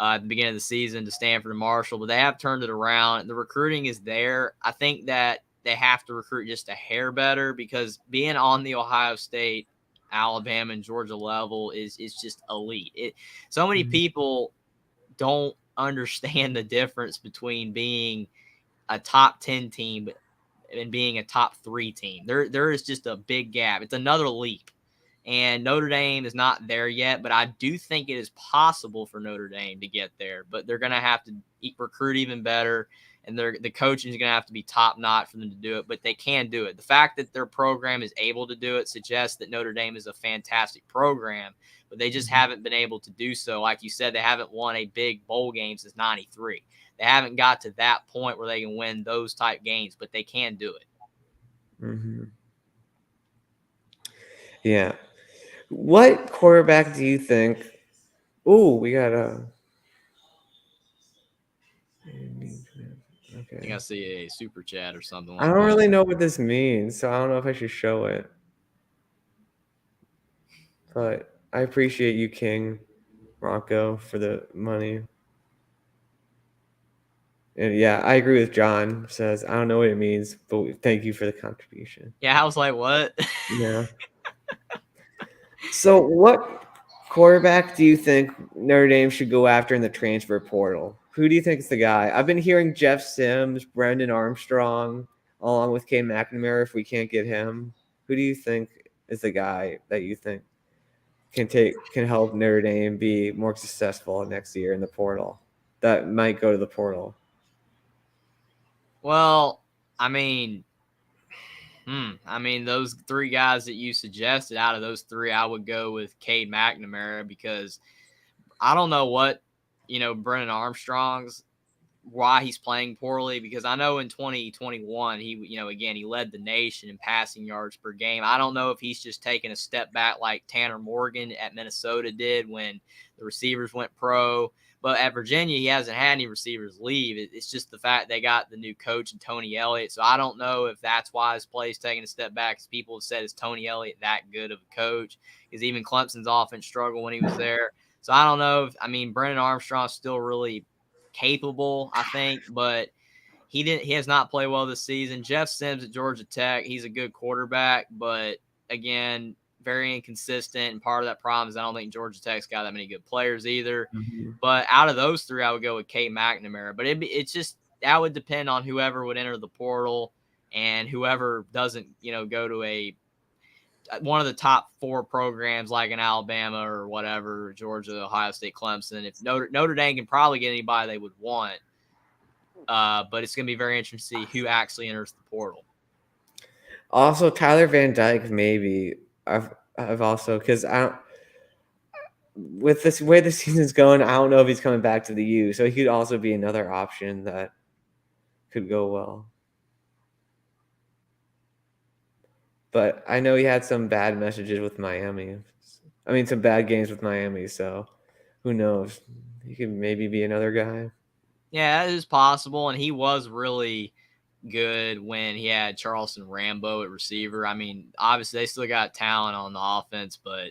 at the beginning of the season to Stanford and Marshall, but they have turned it around. The recruiting is there. I think that they have to recruit just a hair better because being on the Ohio State, Alabama, and Georgia level is just elite. So many people don't understand the difference between being a top 10 team and being a top 3 team. There is just a big gap. It's another leap. And Notre Dame is not there yet, but I do think it is possible for Notre Dame to get there. But they're going to have to recruit even better, and the coaching is going to have to be top-notch for them to do it, but they can do it. The fact that their program is able to do it suggests that Notre Dame is a fantastic program, but they just haven't been able to do so. Like you said, they haven't won a big bowl game since '93. They haven't got to that point where they can win those type games, but they can do it. Mm-hmm. Yeah. What quarterback do you think? Oh, we got a. I think I see a super chat or something. I don't really know what this means, so I don't know if I should show it. But I appreciate you, King Rocco, for the money. And yeah, I agree with John. Says I don't know what it means, but thank you for the contribution. Yeah, I was like, what? Yeah. So, what quarterback do you think Notre Dame should go after in the transfer portal? Who do you think is the guy? I've been hearing Jeff Sims, Brendan Armstrong, along with K. McNamara. If we can't get him, who do you think is the guy that you think can help Notre Dame be more successful next year in the portal? That might go to the portal. Well, I mean, those 3 guys that you suggested, out of those 3, I would go with Cade McNamara because I don't know what, Brennan Armstrong's, why he's playing poorly because I know in 2021, he led the nation in passing yards per game. I don't know if he's just taking a step back like Tanner Morgan at Minnesota did when the receivers went pro. But at Virginia, he hasn't had any receivers leave. It's just the fact they got the new coach and Tony Elliott. So I don't know if that's why his play is taking a step back. Because people have said, is Tony Elliott that good of a coach? Because even Clemson's offense struggled when he was there. So I don't know. Brennan Armstrong's still really capable, I think, but he has not played well this season. Jeff Sims at Georgia Tech, he's a good quarterback, but again, very inconsistent. And part of that problem is I don't think Georgia Tech's got that many good players either. Mm-hmm. But out of those three, I would go with Cade McNamara. But it's just that would depend on whoever would enter the portal and whoever doesn't, go to one of the top 4 programs like in Alabama or whatever, Georgia, Ohio State, Clemson. If Notre Dame can probably get anybody they would want, but it's going to be very interesting to see who actually enters the portal. Also, Tyler Van Dyke, maybe. I've also, because with this way the season's going, I don't know if he's coming back to the U, so he could also be another option that could go well. But I know he had some bad messages with Miami. Some bad games with Miami, so who knows? He could maybe be another guy. Yeah, that is possible, and he was really good when he had Charleston Rambo at receiver. Obviously they still got talent on the offense, but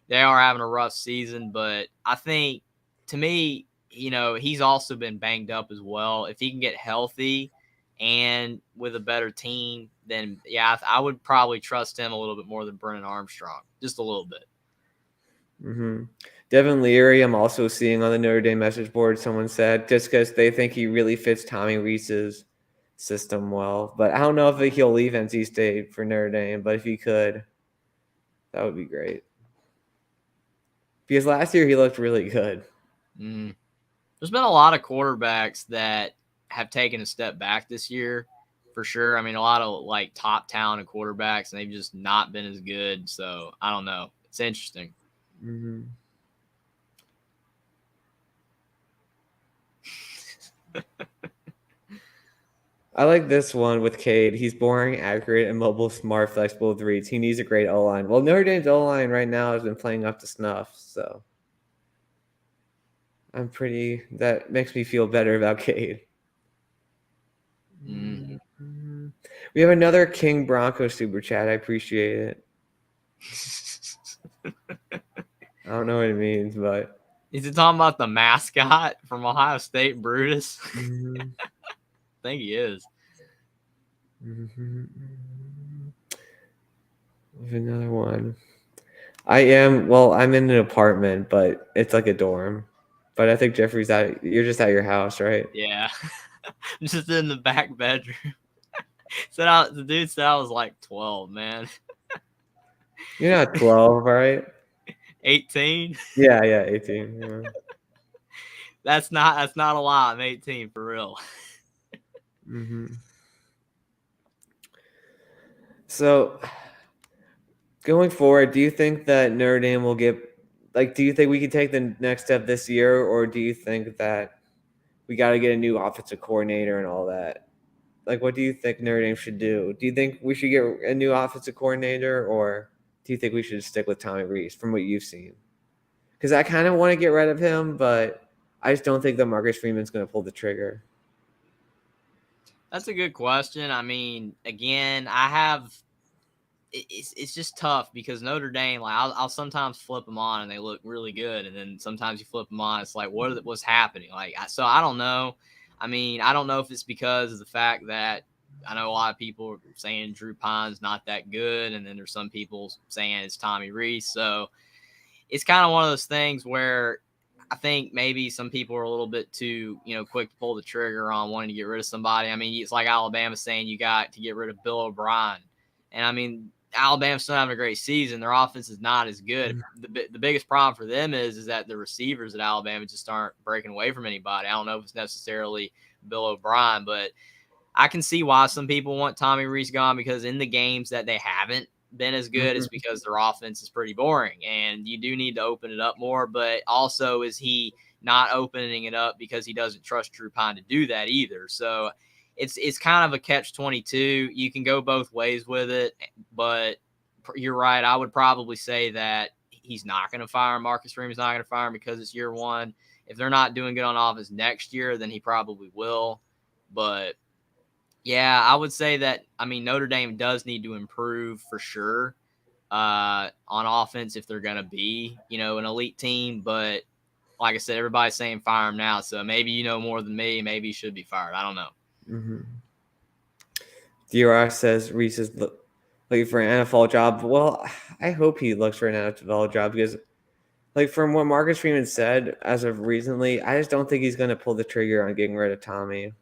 they are having a rough season. But I think, to me, he's also been banged up as well. If he can get healthy and with a better team, then I would probably trust him a little bit more than Brennan Armstrong, just a little bit. Mm-hmm. Devin Leary, I'm also seeing on the Notre Dame message board, someone said, just because they think he really fits Tommy Rees's system well. But I don't know if he'll leave NC State for Notre Dame, but if he could, that would be great. Because last year he looked really good. There's been a lot of quarterbacks that have taken a step back this year, for sure. A lot of top talented quarterbacks, and they've just not been as good. So I don't know. It's interesting. Mm-hmm. I like this one with Cade. He's boring, accurate, and mobile, smart, flexible with reads. He needs a great O-line. Well, Notre Dame's O-line right now has been playing up to snuff, so that makes me feel better about Cade. Mm-hmm. We have another King Bronco super chat. I appreciate it. I don't know what it means, but is it talking about the mascot from Ohio State, Brutus? Mm-hmm. I think he is. Mm-hmm. Another one. I'm in an apartment, but it's like a dorm. But I think Jeffrey's you're just at your house, right? Yeah. Just in the back bedroom. The dude said I was like 12, man. You're not 12, right? 18? Yeah, 18. Yeah. That's not a lot. I'm 18 for real. Mm-hmm. So, going forward, do you think that Notre Dame will do you think we can take the next step this year, or do you think that we got to get a new offensive coordinator and all that? What do you think Notre Dame should do? Do you think we should get a new offensive coordinator, or do you think we should stick with Tommy Rees from what you've seen? Because I kind of want to get rid of him, but I just don't think that Marcus Freeman's going to pull the trigger. That's a good question. Again, it's just tough because Notre Dame, I'll sometimes flip them on and they look really good, and then sometimes you flip them on, it's like what's happening? So I don't know. I don't know if it's because of the fact that I know a lot of people are saying Drew Pine's not that good, and then there's some people saying it's Tommy Rees. So it's kind of one of those things where I think maybe some people are a little bit too, quick to pull the trigger on wanting to get rid of somebody. It's like Alabama saying you got to get rid of Bill O'Brien. And Alabama's still having a great season. Their offense is not as good. The biggest problem for them is that the receivers at Alabama just aren't breaking away from anybody. I don't know if it's necessarily Bill O'Brien, but I can see why some people want Tommy Rees gone, because in the games that they haven't been as good, it's because their offense is pretty boring, and you do need to open it up more. But also, is he not opening it up because he doesn't trust Drew Pine to do that either? So it's kind of a catch-22. You can go both ways with it, but you're right. I would probably say that he's not going to fire him. Marcus Freeman's not going to fire him because it's year one. If they're not doing good on offense next year, then he probably will. But yeah, I would say that, I mean, Notre Dame does need to improve for sure on offense if they're going to be, you know, an elite team. But like I said, everybody's saying fire him now. So maybe you know more than me. Maybe he should be fired. I don't know. Mm-hmm. DRR says Rees is looking for an NFL job. Well, I hope he looks for an NFL job because, like, from what Marcus Freeman said as of recently, I just don't think he's going to pull the trigger on getting rid of Tommy.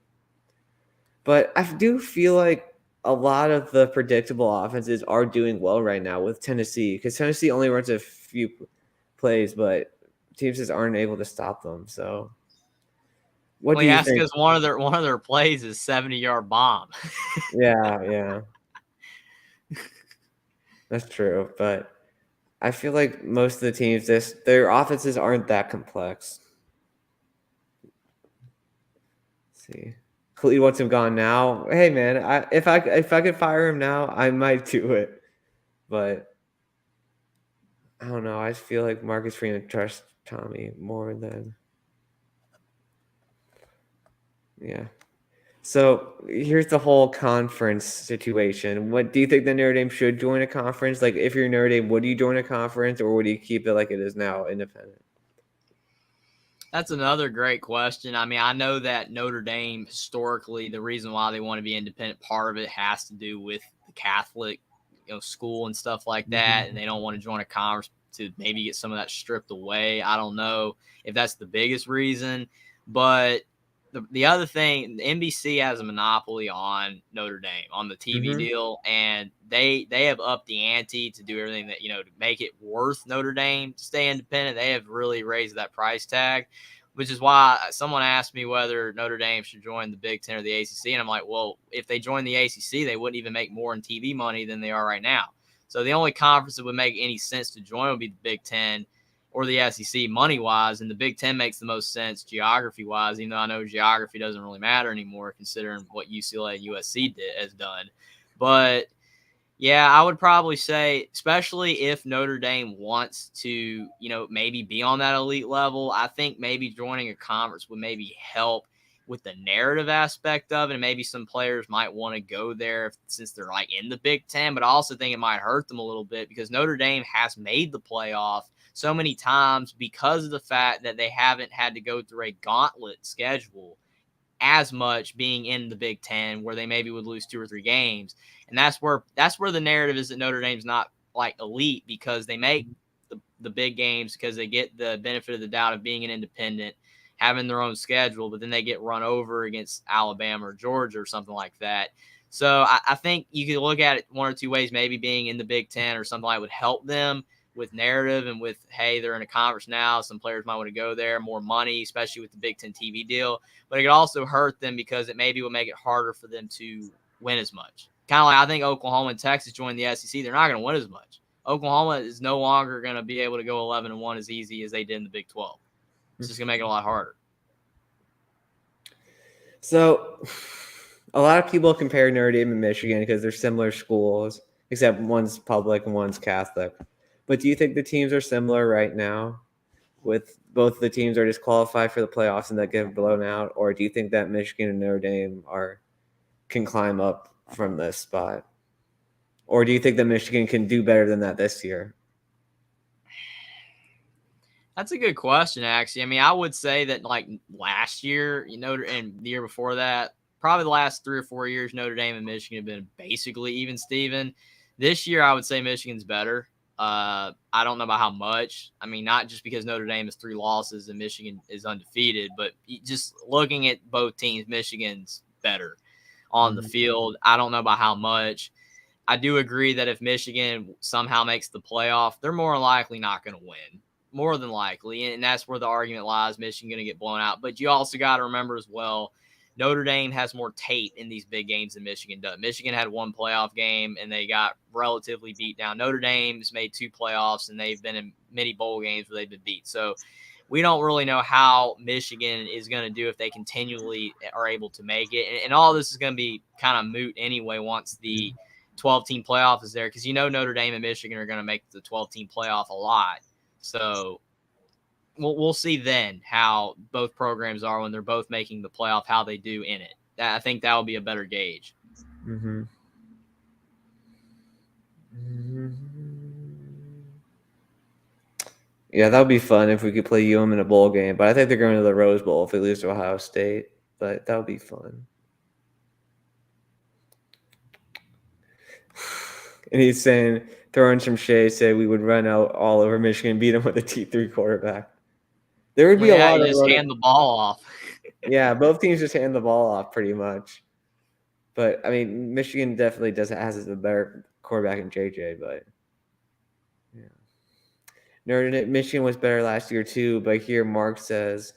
But I do feel like a lot of the predictable offenses are doing well right now with Tennessee because Tennessee only runs a few plays, but teams just aren't able to stop them. So, what do you think? Because one of their plays is 70-yard bomb. Yeah, that's true. But I feel like most of the teams, their offenses aren't that complex. Let's see. Khalid wants him gone now. Hey man, if I could fire him now, I might do it. But I don't know. I just feel like Marcus Freeman trusts Tommy more than So here's the whole conference situation. What do you think the Notre Dame should join a conference? Like, if you're Notre Dame, would you join a conference or would you keep it like it is now, independent? That's another great question. I mean, I know that Notre Dame historically, the reason why they want to be independent, part of it has to do with the Catholic, school and stuff like that, and they don't want to join a conference to maybe get some of that stripped away. I don't know if that's the biggest reason, but the other thing, the NBC has a monopoly on Notre Dame on the TV deal, and they have upped the ante to do everything that, to make it worth Notre Dame to stay independent. They have really raised that price tag, which is why someone asked me whether Notre Dame should join the Big Ten or the ACC, and I'm like, well, if they join the ACC, they wouldn't even make more in TV money than they are right now. So the only conference that would make any sense to join would be the Big Ten or the SEC money-wise, and the Big Ten makes the most sense geography-wise, even though I know geography doesn't really matter anymore considering what UCLA and USC has done. But, yeah, I would probably say, especially if Notre Dame wants to, maybe be on that elite level, I think maybe joining a conference would maybe help with the narrative aspect of it, and maybe some players might want to go there since they're, like, in the Big Ten, but I also think it might hurt them a little bit because Notre Dame has made the playoff so many times because of the fact that they haven't had to go through a gauntlet schedule as much being in the Big Ten where they maybe would lose 2 or 3 games. And that's where the narrative is that Notre Dame's not like elite because they make the big games because they get the benefit of the doubt of being an independent, having their own schedule, but then they get run over against Alabama or Georgia or something like that. So I think you could look at it one or two ways, maybe being in the Big Ten or something like would help them with narrative and with, hey, they're in a conference now. Some players might want to go there, more money, especially with the Big Ten TV deal. But it could also hurt them because it maybe will make it harder for them to win as much. Kind of like I think Oklahoma and Texas joined the SEC. They're not going to win as much. Oklahoma is no longer going to be able to go 11-1 as easy as they did in the Big 12. It's just going to make it a lot harder. So a lot of people compare Notre Dame and Michigan because they're similar schools, except one's public and one's Catholic. But do you think the teams are similar right now with both the teams are disqualified for the playoffs and that get blown out? Or do you think that Michigan and Notre Dame can climb up from this spot? Or do you think that Michigan can do better than that this year? That's a good question, actually. I mean, I would say that like last year, and the year before that, probably the last 3 or 4 years, Notre Dame and Michigan have been basically even Steven. This year, I would say Michigan's better. I don't know about how much. I mean, not just because Notre Dame has 3 losses and Michigan is undefeated, but just looking at both teams, Michigan's better on the field. I don't know about how much. I do agree that if Michigan somehow makes the playoff, they're more likely not going to win. More than likely. And that's where the argument lies. Michigan going to get blown out. But you also got to remember as well, Notre Dame has more tape in these big games than Michigan does. Michigan had 1 playoff game, and they got relatively beat down. Notre Dame's made 2 playoffs, and they've been in many bowl games where they've been beat. So we don't really know how Michigan is going to do if they continually are able to make it. And all this is going to be kind of moot anyway once the 12-team playoff is there because Notre Dame and Michigan are going to make the 12-team playoff a lot. So we'll see then how both programs are when they're both making the playoff, how they do in it. I think that will be a better gauge. Mm-hmm. Yeah, that would be fun if we could play UM in a bowl game. But I think they're going to the Rose Bowl if we lose to Ohio State. But that would be fun. And he's saying, throwing some shade, say we would run out all over Michigan and beat them with a T3 quarterback. There would be a lot you of just hand the ball off. Yeah, both teams just hand the ball off pretty much. But I mean, Michigan definitely has a better quarterback in JJ. But yeah, Michigan was better last year too. But here, Mark says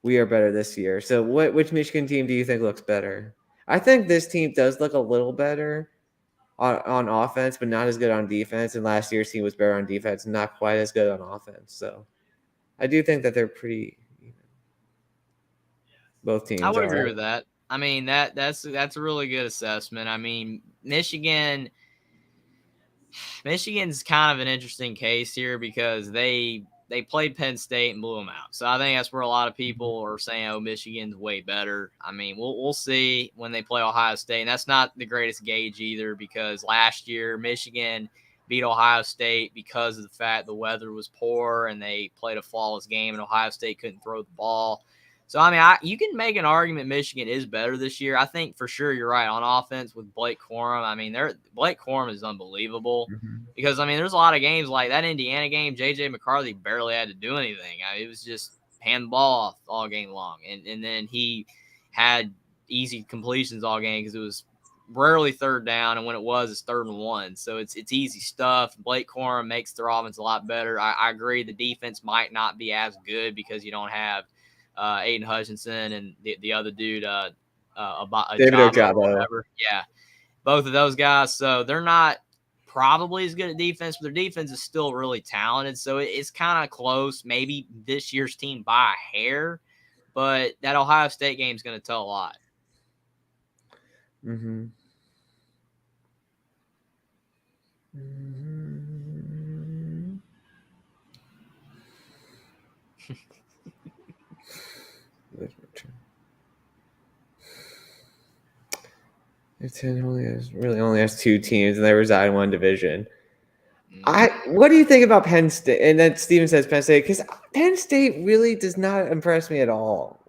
we are better this year. So, which Michigan team do you think looks better? I think this team does look a little better on offense, but not as good on defense. And last year's team was better on defense, not quite as good on offense. So, I do think that they're pretty. Both teams. I would agree with that. I mean, that's a really good assessment. I mean, Michigan's kind of an interesting case here because they played Penn State and blew them out. So I think that's where a lot of people are saying, "Oh, Michigan's way better." I mean, we'll see when they play Ohio State, and that's not the greatest gauge either because last year Michigan beat Ohio State because of the fact the weather was poor and they played a flawless game, and Ohio State couldn't throw the ball. So, I mean, you can make an argument Michigan is better this year. I think for sure you're right on offense with Blake Corum. I mean, Blake Corum is unbelievable because, I mean, there's a lot of games like that Indiana game, J.J. McCarthy barely had to do anything. I mean, it was just hand the ball off all game long. And then he had easy completions all game because it was rarely third down, and when it was, it's 3rd and 1. So it's easy stuff. Blake Corum makes their offense a lot better. I agree the defense might not be as good because you don't have Aiden Hutchinson and the other dude, David Ojabo or whatever. Yeah, both of those guys. So they're not probably as good at defense, but their defense is still really talented. So it's kind of close. Maybe this year's team by a hair, but that Ohio State game is going to tell a lot. Mm-hmm. It only has 2 teams, and they reside in one division. What do you think about Penn State? And then Steven says Penn State because Penn State really does not impress me at all.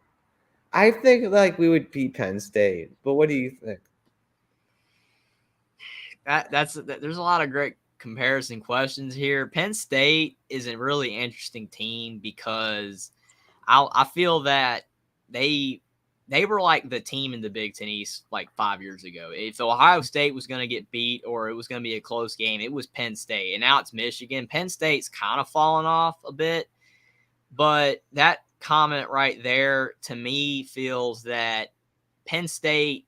I think like we would beat Penn State, but what do you think? There's a lot of great comparison questions here. Penn State is a really interesting team because I feel that they were like the team in the Big Ten East like 5 years ago. If Ohio State was going to get beat or it was going to be a close game, it was Penn State. And now it's Michigan. Penn State's kind of fallen off a bit. But that comment right there to me feels that Penn State,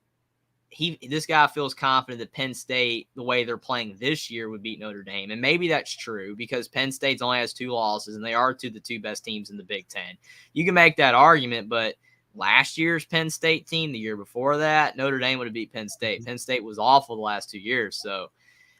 this guy feels confident that Penn State, the way they're playing this year, would beat Notre Dame. And maybe that's true because Penn State only has 2 losses and they are the 2 best teams in the Big Ten. You can make that argument, but last year's Penn State team, the year before that, Notre Dame would have beat Penn State. Penn State was awful the last 2 years. So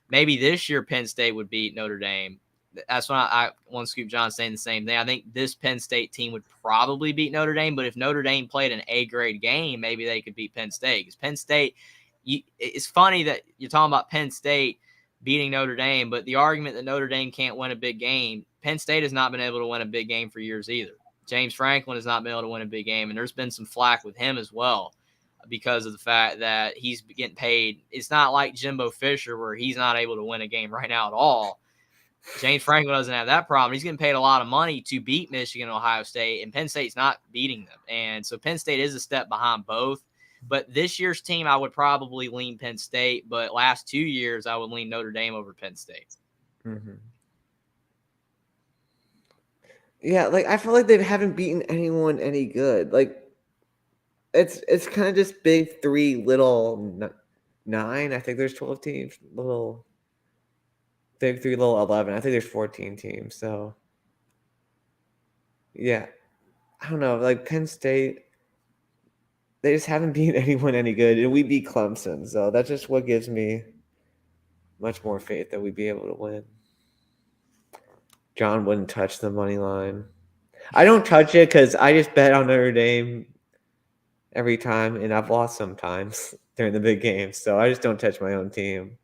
maybe this year Penn State would beat Notre Dame. That's when I One Scoop John saying the same thing. I think this Penn State team would probably beat Notre Dame, but if Notre Dame played an A-grade game, maybe they could beat Penn State. Because Penn State, it's funny that you're talking about Penn State beating Notre Dame, but the argument that Notre Dame can't win a big game, Penn State has not been able to win a big game for years either. James Franklin has not been able to win a big game, and there's been some flack with him as well because of the fact that he's getting paid. It's not like Jimbo Fisher where he's not able to win a game right now at all. James Franklin doesn't have that problem. He's getting paid a lot of money to beat Michigan and Ohio State, and Penn State's not beating them. And so Penn State is a step behind both. But this year's team, I would probably lean Penn State. But last 2 years, I would lean Notre Dame over Penn State. Mm-hmm. Yeah, like I feel like they haven't beaten anyone any good. Like it's kind of just big 3, little 9. I think there's 12 teams. Little big 3, little 11. I think there's 14 teams. So yeah, I don't know. Like Penn State, they just haven't beaten anyone any good, and we beat Clemson. So that's just what gives me much more faith that we'd be able to win. John wouldn't touch the money line. I don't touch it because I just bet on Notre Dame every time, and I've lost sometimes during the big games. So I just don't touch my own team.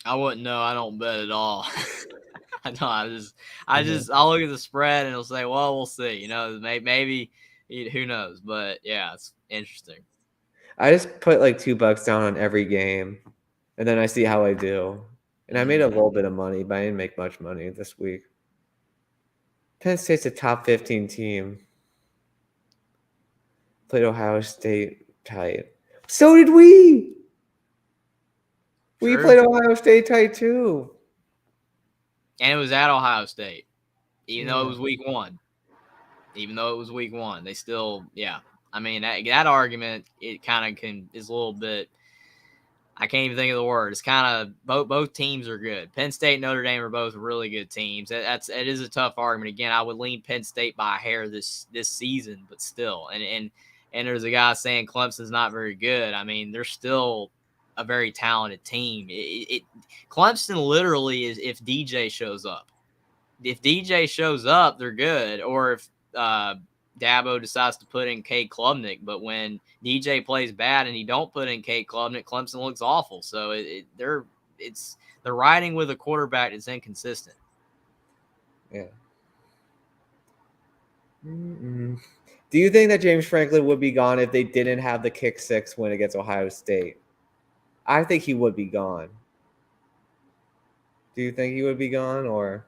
I wouldn't know. I don't bet at all. I know. I'll look at the spread and it'll say, well, we'll see. You know, maybe who knows? But yeah, it's interesting. I just put like $2 down on every game, and then I see how I do. And I made a little bit of money, but I didn't make much money this week. Penn State's a top 15 team. Played Ohio State tight. So did we. We True. played Ohio State tight too. And it was at Ohio State, even though it was week one. They still, yeah. I mean, that argument, it kind of is a little bit. I can't even think of the word. It's kind of both teams are good. Penn State and Notre Dame are both really good teams. It is a tough argument. Again, I would lean Penn State by a hair this season, but still. And there's a guy saying Clemson's not very good. I mean, they're still a very talented team. Clemson literally is if DJ shows up. If DJ shows up, they're good. Or if Dabo decides to put in Cade Klubnik, but when DJ plays bad and he don't put in Cade Klubnik, Clemson looks awful. So they're riding with a quarterback that's inconsistent. Yeah. Mm-mm. Do you think that James Franklin would be gone if they didn't have the kick six win against Ohio State? I think he would be gone. Do you think he would be gone, or?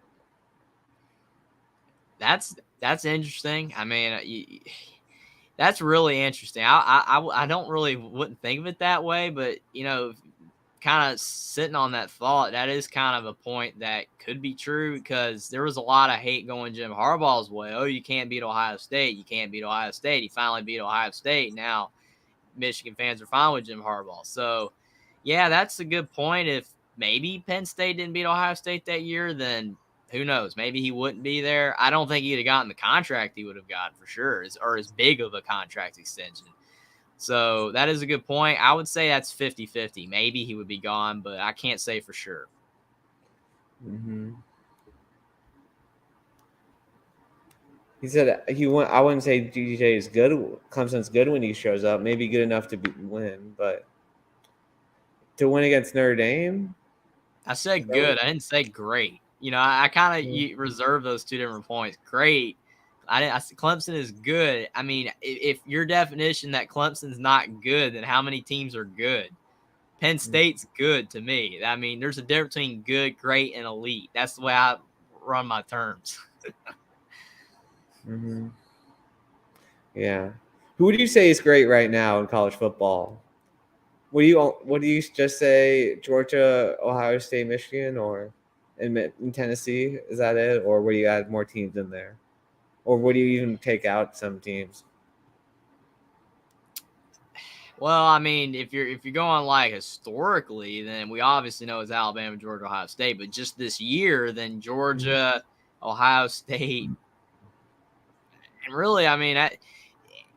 That's interesting. I mean, that's really interesting. I don't really wouldn't think of it that way, but kind of sitting on that thought, that is kind of a point that could be true because there was a lot of hate going Jim Harbaugh's way. Oh, you can't beat Ohio State. You can't beat Ohio State. He finally beat Ohio State. Now Michigan fans are fine with Jim Harbaugh. So, yeah, that's a good point. If maybe Penn State didn't beat Ohio State that year, then who knows? Maybe he wouldn't be there. I don't think he'd have gotten the contract he would have gotten for sure, or as big of a contract extension. So that is a good point. I would say that's 50-50. Maybe he would be gone, but I can't say for sure. Mm-hmm. He said I wouldn't say DJ is good. Clemson's good when he shows up. Maybe good enough to win, but to win against Notre Dame? I said good. I didn't say great. I kind of reserve those two different points. Great. Clemson is good. I mean, if your definition that Clemson's not good, then how many teams are good? Penn State's good to me. I mean, there's a difference between good, great, and elite. That's the way I run my terms. Mm-hmm. Yeah. Who would you say is great right now in college football? What do you just say? Georgia, Ohio State, Michigan, or in Tennessee? Is that it, or would you add more teams in there, or would you even take out some teams? Well, I mean, if you're going like historically, then we obviously know it's Alabama, Georgia, Ohio State. But just this year, then Georgia, Ohio State, and really, I mean,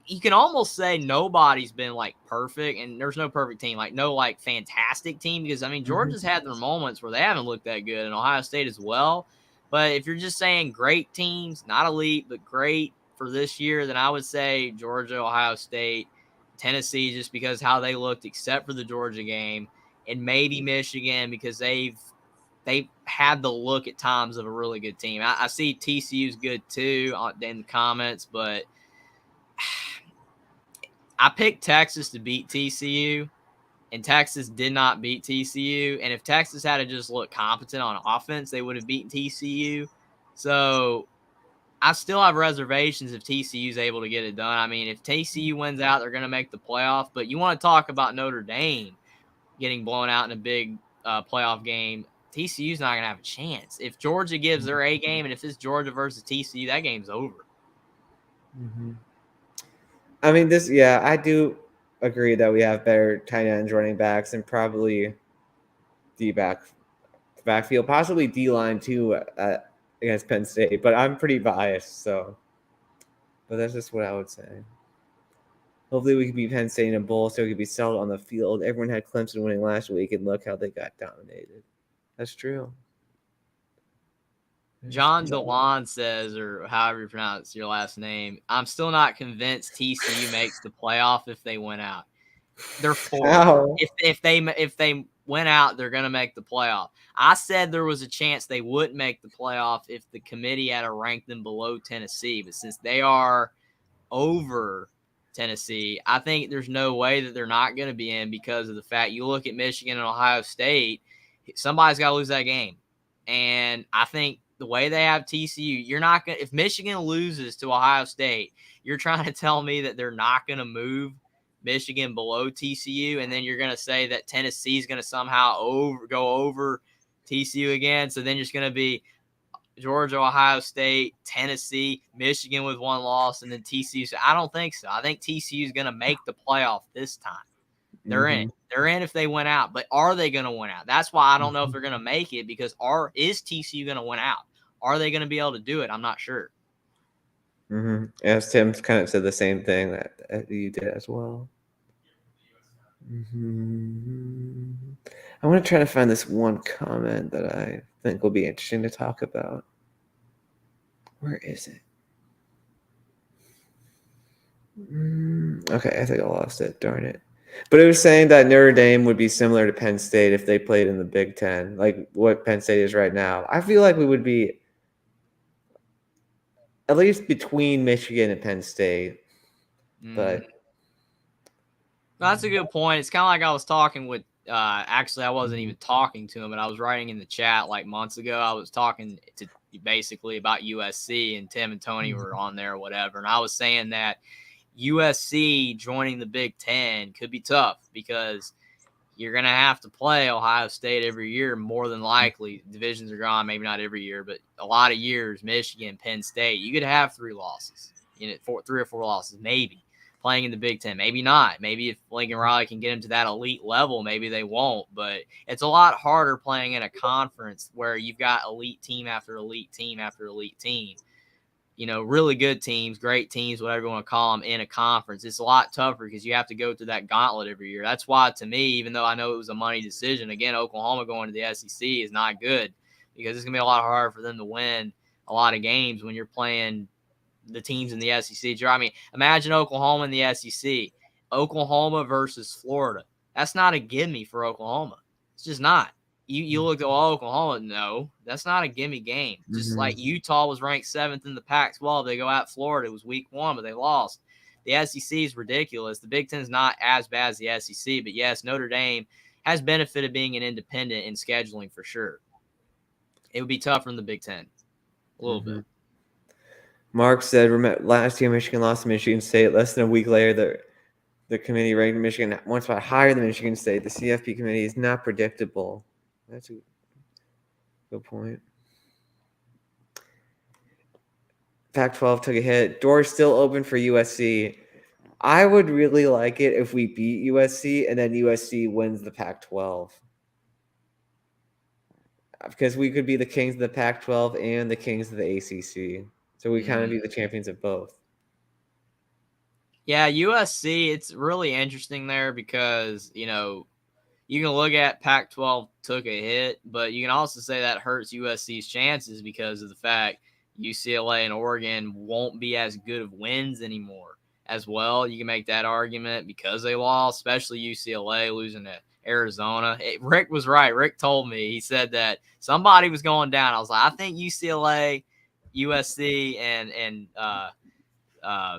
you can almost say nobody's been like perfect, and there's no perfect team, like no like fantastic team, because I mean Georgia's had their moments where they haven't looked that good, and Ohio State as well. But if you're just saying great teams, not elite but great for this year, then I would say Georgia, Ohio State, Tennessee, just because how they looked, except for the Georgia game, and maybe Michigan because they've had the look at times of a really good team. I see TCU's good too in the comments, but I picked Texas to beat TCU, and Texas did not beat TCU. And if Texas had to just look competent on offense, they would have beaten TCU. So I still have reservations if TCU is able to get it done. I mean, if TCU wins out, they're going to make the playoff. But you want to talk about Notre Dame getting blown out in a big playoff game, TCU's not going to have a chance. If Georgia gives their A game, and if it's Georgia versus TCU, that game's over. Mm-hmm. I mean, I do agree that we have better tight ends, running backs, and probably backfield, possibly D-line too against Penn State. But I'm pretty biased, but that's just what I would say. Hopefully we can beat Penn State in a bowl so it could be settled on the field. Everyone had Clemson winning last week, and look how they got dominated. That's true. John DeLon says, or however you pronounce your last name, I'm still not convinced TCU makes the playoff if they win out. They're fourth. How? If they went out, they're gonna make the playoff. I said there was a chance they wouldn't make the playoff if the committee had ranked them below Tennessee, but since they are over Tennessee, I think there's no way that they're not going to be in because of the fact you look at Michigan and Ohio State, somebody's got to lose that game. And I think the way they have TCU, you're not going to, if Michigan loses to Ohio State, you're trying to tell me that they're not going to move Michigan below TCU. And then you're going to say that Tennessee is going to somehow go over TCU again. So then you're just going to be Georgia, Ohio State, Tennessee, Michigan with one loss, and then TCU. So I don't think so. I think TCU is going to make the playoff this time. They're in. They're in if they win out. But are they going to win out? That's why I don't know if they're going to make it because is TCU going to win out? Are they going to be able to do it? I'm not sure. As Tim kind of said the same thing that you did as well. I want to try to find this one comment that I think will be interesting to talk about. Where is it? Okay, I think I lost it. Darn it. But it was saying that Notre Dame would be similar to Penn State if they played in the Big Ten, like what Penn State is right now. I feel like we would be at least between Michigan and Penn State. But that's a good point. It's kind of like I was talking with actually, I wasn't even talking to him, but I was writing in the chat like months ago. I was talking to basically about USC, and Tim and Tony were on there or whatever. And I was saying that USC joining the Big Ten could be tough because you're going to have to play Ohio State every year, more than likely. Divisions are gone, maybe not every year, but a lot of years, Michigan, Penn State. You could have 3 losses, 3 or 4 losses, maybe. Playing in the Big Ten. Maybe not. Maybe if Lincoln Riley can get him to that elite level, maybe they won't. But it's a lot harder playing in a conference where you've got elite team after elite team after elite team. Really good teams, great teams, whatever you want to call them, in a conference. It's a lot tougher because you have to go through that gauntlet every year. That's why, to me, even though I know it was a money decision, again, Oklahoma going to the SEC is not good because it's going to be a lot harder for them to win a lot of games when you're playing the teams in the SEC. I mean, imagine Oklahoma in the SEC. Oklahoma versus Florida. That's not a gimme for Oklahoma. It's just not. You look at Oklahoma. No, that's not a gimme game. Just like Utah was ranked 7th in the Pac-12. They go at Florida. It was week 1, but they lost. The SEC is ridiculous. The Big Ten is not as bad as the SEC, but yes, Notre Dame has benefited being an independent in scheduling for sure. It would be tougher in the Big Ten. A little bit. Mark said, last year Michigan lost to Michigan State. Less than a week later, the committee ranked Michigan one spot higher than Michigan State. The CFP committee is not predictable. That's a good point. Pac-12 took a hit. Doors still open for USC. I would really like it if we beat USC and then USC wins the Pac-12. Because we could be the kings of the Pac-12 and the kings of the ACC. So we kind of be the champions of both. Yeah, USC, it's really interesting there because, you can look at Pac-12 took a hit, but you can also say that hurts USC's chances because of the fact UCLA and Oregon won't be as good of wins anymore as well. You can make that argument because they lost, especially UCLA losing to Arizona. Rick was right. Rick told me, he said that somebody was going down. I was like, I think UCLA, USC, and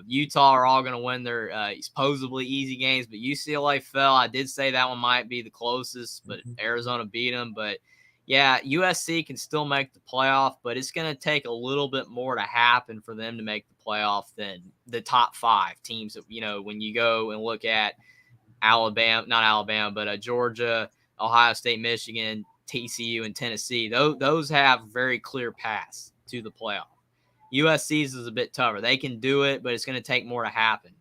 Utah are all going to win their supposedly easy games, but UCLA fell. I did say that one might be the closest, but Arizona beat them. But yeah, USC can still make the playoff, but it's going to take a little bit more to happen for them to make the playoff than the top 5 teams. When you go and look at Georgia, Ohio State, Michigan, TCU, and Tennessee, those have very clear paths to the playoff. USC's is a bit tougher. They can do it, but it's going to take more to happen.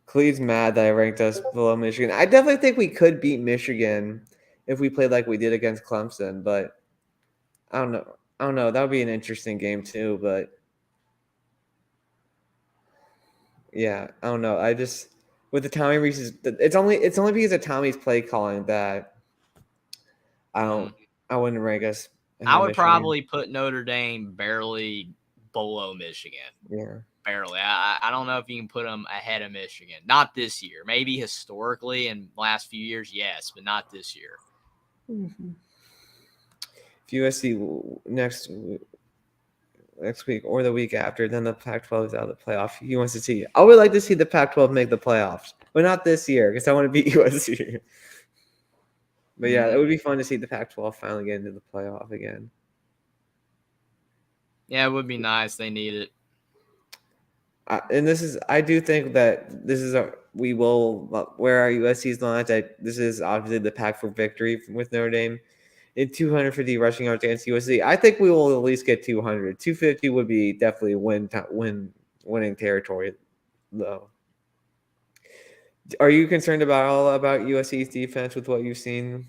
Cleve's mad that I ranked us below Michigan. I definitely think we could beat Michigan if we played like we did against Clemson, but I don't know. That would be an interesting game too, but yeah, I don't know. I just with the Tommy Rees's, it's only because of Tommy's play calling that I wouldn't rank us I would probably put Notre Dame barely below Michigan. Yeah. Barely. I don't know if you can put them ahead of Michigan. Not this year. Maybe historically in the last few years, yes, but not this year. Mm-hmm. If USC next week or the week after, then the Pac-12 is out of the playoff. He wants to see. I would like to see the Pac-12 make the playoffs, but not this year because I want to beat USC. But yeah, it would be fun to see the Pac-12 finally get into the playoff again. Yeah, it would be nice. They need it. I do think that this is we will, where our USC's launch, this is obviously the pack for victory with Notre Dame. In 250 rushing yards against USC, I think we will at least get 200. 250 would be definitely winning territory, though. Are you concerned about USC's defense with what you've seen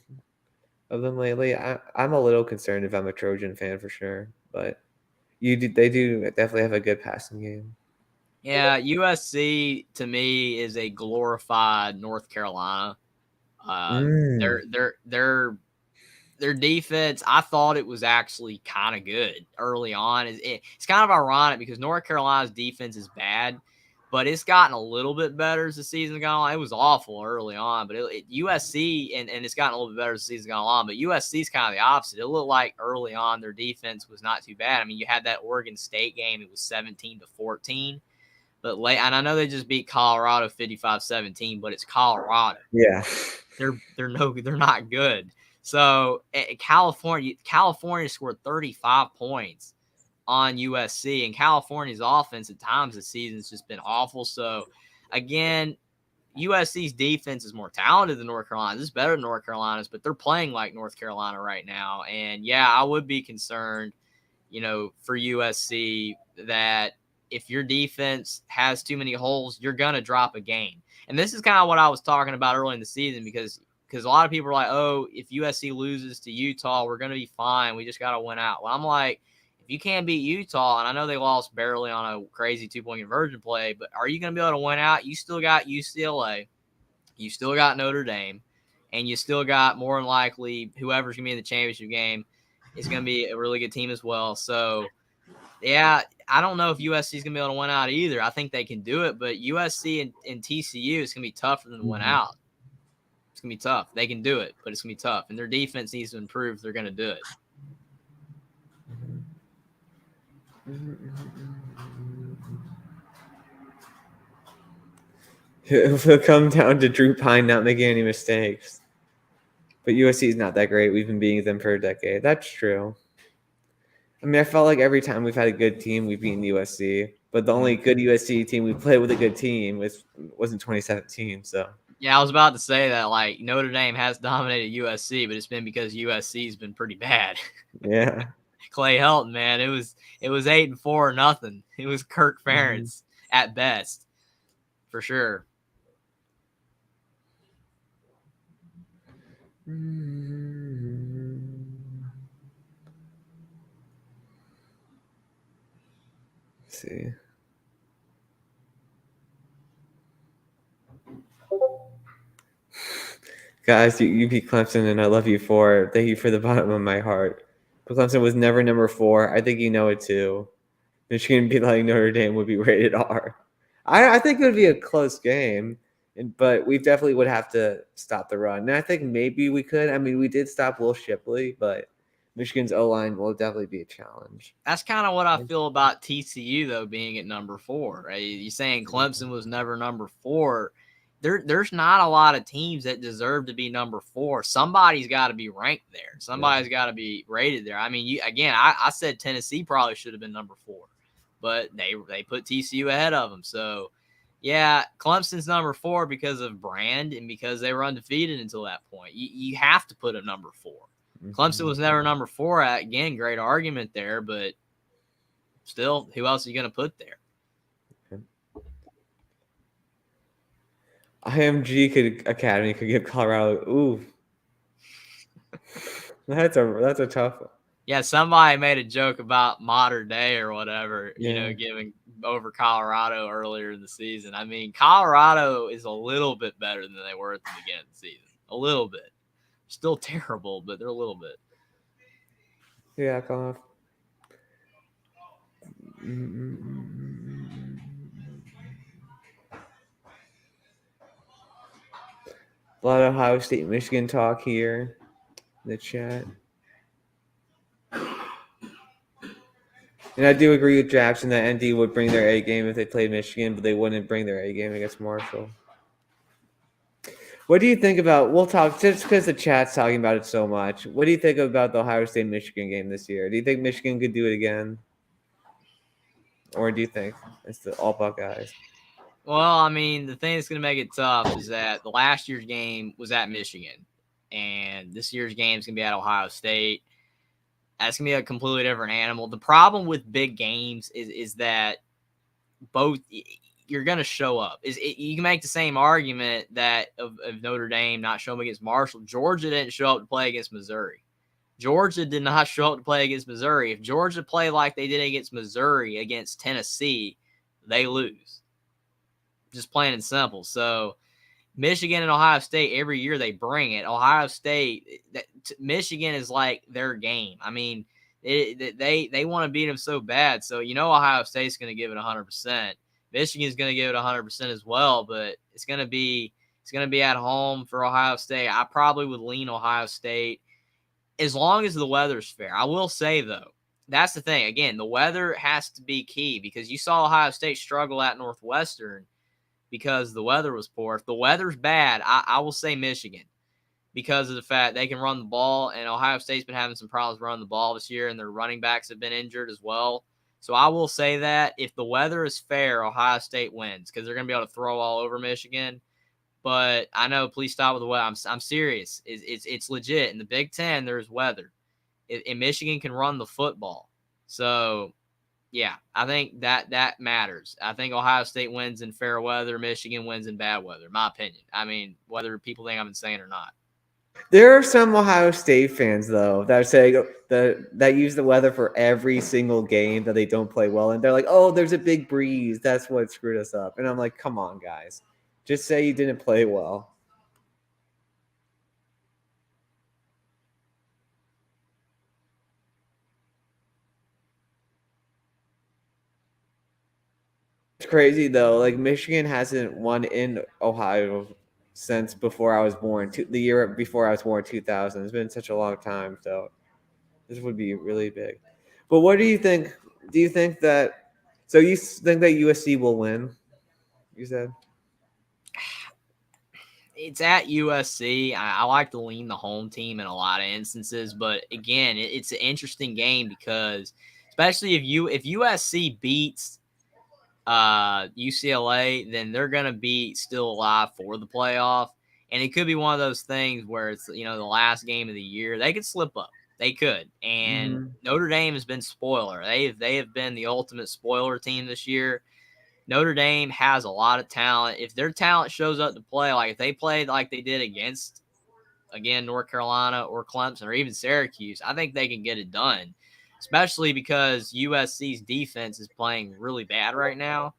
of them lately? I'm a little concerned if I'm a Trojan fan for sure, but they do definitely have a good passing game. Yeah, USC to me is a glorified North Carolina. Their defense, I thought it was actually kind of good early on. It's kind of ironic because North Carolina's defense is bad, but it's gotten a little bit better as the season's gone on. It was awful early on, but USC, and it's gotten a little bit better as the season's gone on, but USC's kind of the opposite. It looked like early on their defense was not too bad. I mean, you had that Oregon State game. It was 17-14. But late, and I know they just beat Colorado 55-17, but it's Colorado. Yeah. They're not good. So California scored 35 points on USC, and California's offense at times this season's just been awful. So again, USC's defense is more talented than North Carolina's. It's better than North Carolina's, but they're playing like North Carolina right now. And yeah, I would be concerned, for USC that if your defense has too many holes, you're going to drop a game. And this is kind of what I was talking about early in the season because a lot of people are like, oh, if USC loses to Utah, we're going to be fine. We just got to win out. Well, I'm like, if you can't beat Utah, and I know they lost barely on a crazy two-point conversion play, but are you going to be able to win out? You still got UCLA. You still got Notre Dame. And you still got more than likely whoever's going to be in the championship game is going to be a really good team as well. So, yeah, I don't know if USC is going to be able to win out either. I think they can do it, but USC and TCU is going to be tough for them to win out. It's going to be tough. They can do it, but it's going to be tough. And their defense needs to improve if they're going to do it. It will come down to Drew Pine not making any mistakes. But USC is not that great. We've been beating them for a decade. That's true. I mean, I felt like every time we've had a good team, we've beaten USC. But the only good USC team we played with a good team was in 2017. So yeah, I was about to say that like Notre Dame has dominated USC, but it's been because USC's been pretty bad. Yeah. Clay Helton, man, it was 8-4 nothing. It was Kirk Ferentz at best, for sure. Let's see. Guys, you beat Clemson, and I love you for it. Thank you for the bottom of my heart. But Clemson was never number 4. I think you know it too. Michigan beat like Notre Dame would be rated R. I think it would be a close game, but we definitely would have to stop the run. And I think maybe we could. I mean, we did stop Will Shipley, but Michigan's O-line will definitely be a challenge. That's kind of what I feel about TCU, though, being at number 4. Right? You're saying Clemson was never number 4. There's not a lot of teams that deserve to be number 4. Somebody's got to be ranked there. Somebody's got to be rated there. I mean, I said Tennessee probably should have been number 4, but they put TCU ahead of them. So, yeah, Clemson's number 4 because of brand and because they were undefeated until that point. You have to put them number 4. Clemson was never number 4. Again, great argument there, but still, who else are you going to put there? IMG Academy could give Colorado. Ooh, that's a tough one. Yeah, somebody made a joke about modern day or whatever, giving over Colorado earlier in the season. I mean, Colorado is a little bit better than they were at the beginning of the season. A little bit. Still terrible, but they're a little bit. Yeah, come off. A lot of Ohio State, Michigan talk here in the chat. And I do agree with Jackson that ND would bring their A game if they played Michigan, but they wouldn't bring their A game against Marshall. What do you think about? We'll talk just because the chat's talking about it so much. What do you think about the Ohio State Michigan game this year? Do you think Michigan could do it again, or do you think it's the all Buckeyes? Well, I mean, the thing that's going to make it tough is that the last year's game was at Michigan, and this year's game is going to be at Ohio State. That's going to be a completely different animal. The problem with big games is that both you're going to show up. You can make the same argument that of Notre Dame not showing up against Marshall. Georgia didn't show up to play against Missouri. Georgia did not show up to play against Missouri. If Georgia played like they did against Missouri against Tennessee, they lose. Just plain and simple. So Michigan and Ohio State, every year they bring it. Ohio State, Michigan is like their game. I mean, they want to beat them so bad. So, Ohio State's going to give it 100%. Michigan's going to give it 100% as well, but it's going to be at home for Ohio State. I probably would lean Ohio State as long as the weather's fair. I will say, though, that's the thing. Again, the weather has to be key because you saw Ohio State struggle at Northwestern because the weather was poor. If the weather's bad, I will say Michigan because of the fact they can run the ball, and Ohio State's been having some problems running the ball this year, and their running backs have been injured as well. So I will say that if the weather is fair, Ohio State wins because they're going to be able to throw all over Michigan. But I know, please stop with the weather. I'm serious. It's legit. In the Big Ten, there's weather. And Michigan can run the football. So, yeah, I think that matters. I think Ohio State wins in fair weather. Michigan wins in bad weather, in my opinion. I mean, whether people think I'm insane or not. There are some Ohio State fans, though, that say that use the weather for every single game that they don't play well. And they're like, oh, there's a big breeze. That's what screwed us up. And I'm like, come on, guys. Just say you didn't play well. It's crazy, though. Like, Michigan hasn't won in Ohio since before I was born. The year before I was born, 2000. It's been such a long time, so this would be really big. But what do you think? Do you think that – so you think that USC will win, you said? It's at USC. I like to lean the home team in a lot of instances, but again, it's an interesting game because especially if USC beats UCLA, then they're going to be still alive for the playoff, and it could be one of those things where it's the last game of the year. They could slip up. They could, and Notre Dame has been spoiler. They have been the ultimate spoiler team this year. Notre Dame has a lot of talent. If their talent shows up to play, like if they played like they did against, again, North Carolina or Clemson or even Syracuse, I think they can get it done, especially because USC's defense is playing really bad right now,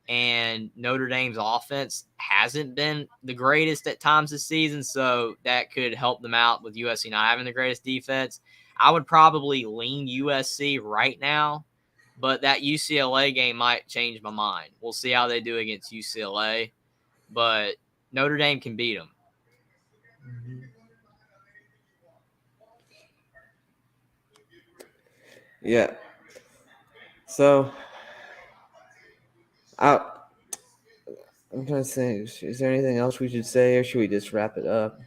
and Notre Dame's offense hasn't been the greatest at times this season, so that could help them out with USC not having the greatest defense. I would probably lean USC right now, but that UCLA game might change my mind. We'll see how they do against UCLA, but Notre Dame can beat them. Yeah. So, I'm trying to think, is there anything else we should say, or should we just wrap it up?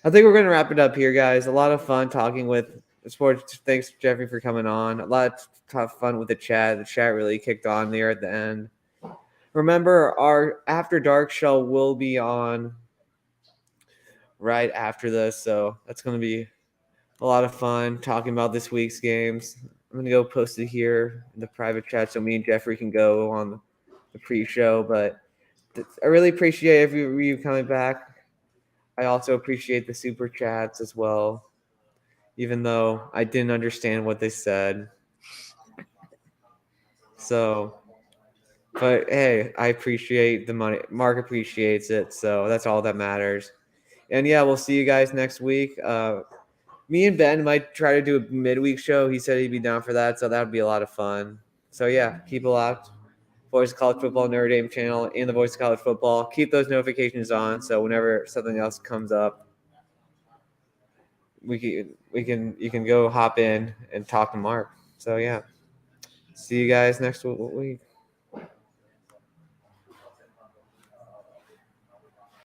I think we're going to wrap it up here, guys. A lot of fun talking with sports. Thanks, Jeffrey, for coming on. A lot of fun with the chat. The chat really kicked on there at the end. Remember, our After Dark show will be on right after this, so that's going to be a lot of fun talking about this week's games. I'm going to go post it here in the private chat so me and Jeffrey can go on the pre-show, but I really appreciate every of you coming back. I also appreciate the super chats as well, even though I didn't understand what they said. So, but hey, I appreciate the money. Mark appreciates it, so that's all that matters. And yeah, we'll see you guys next week. Me and Ben might try to do a midweek show. He said he'd be down for that, so that would be a lot of fun. So yeah, keep it locked. Voice of College Football Notre Dame channel and the Voice of College Football. Keep those notifications on, so whenever something else comes up, you can go hop in and talk to Mark. So yeah, see you guys next week.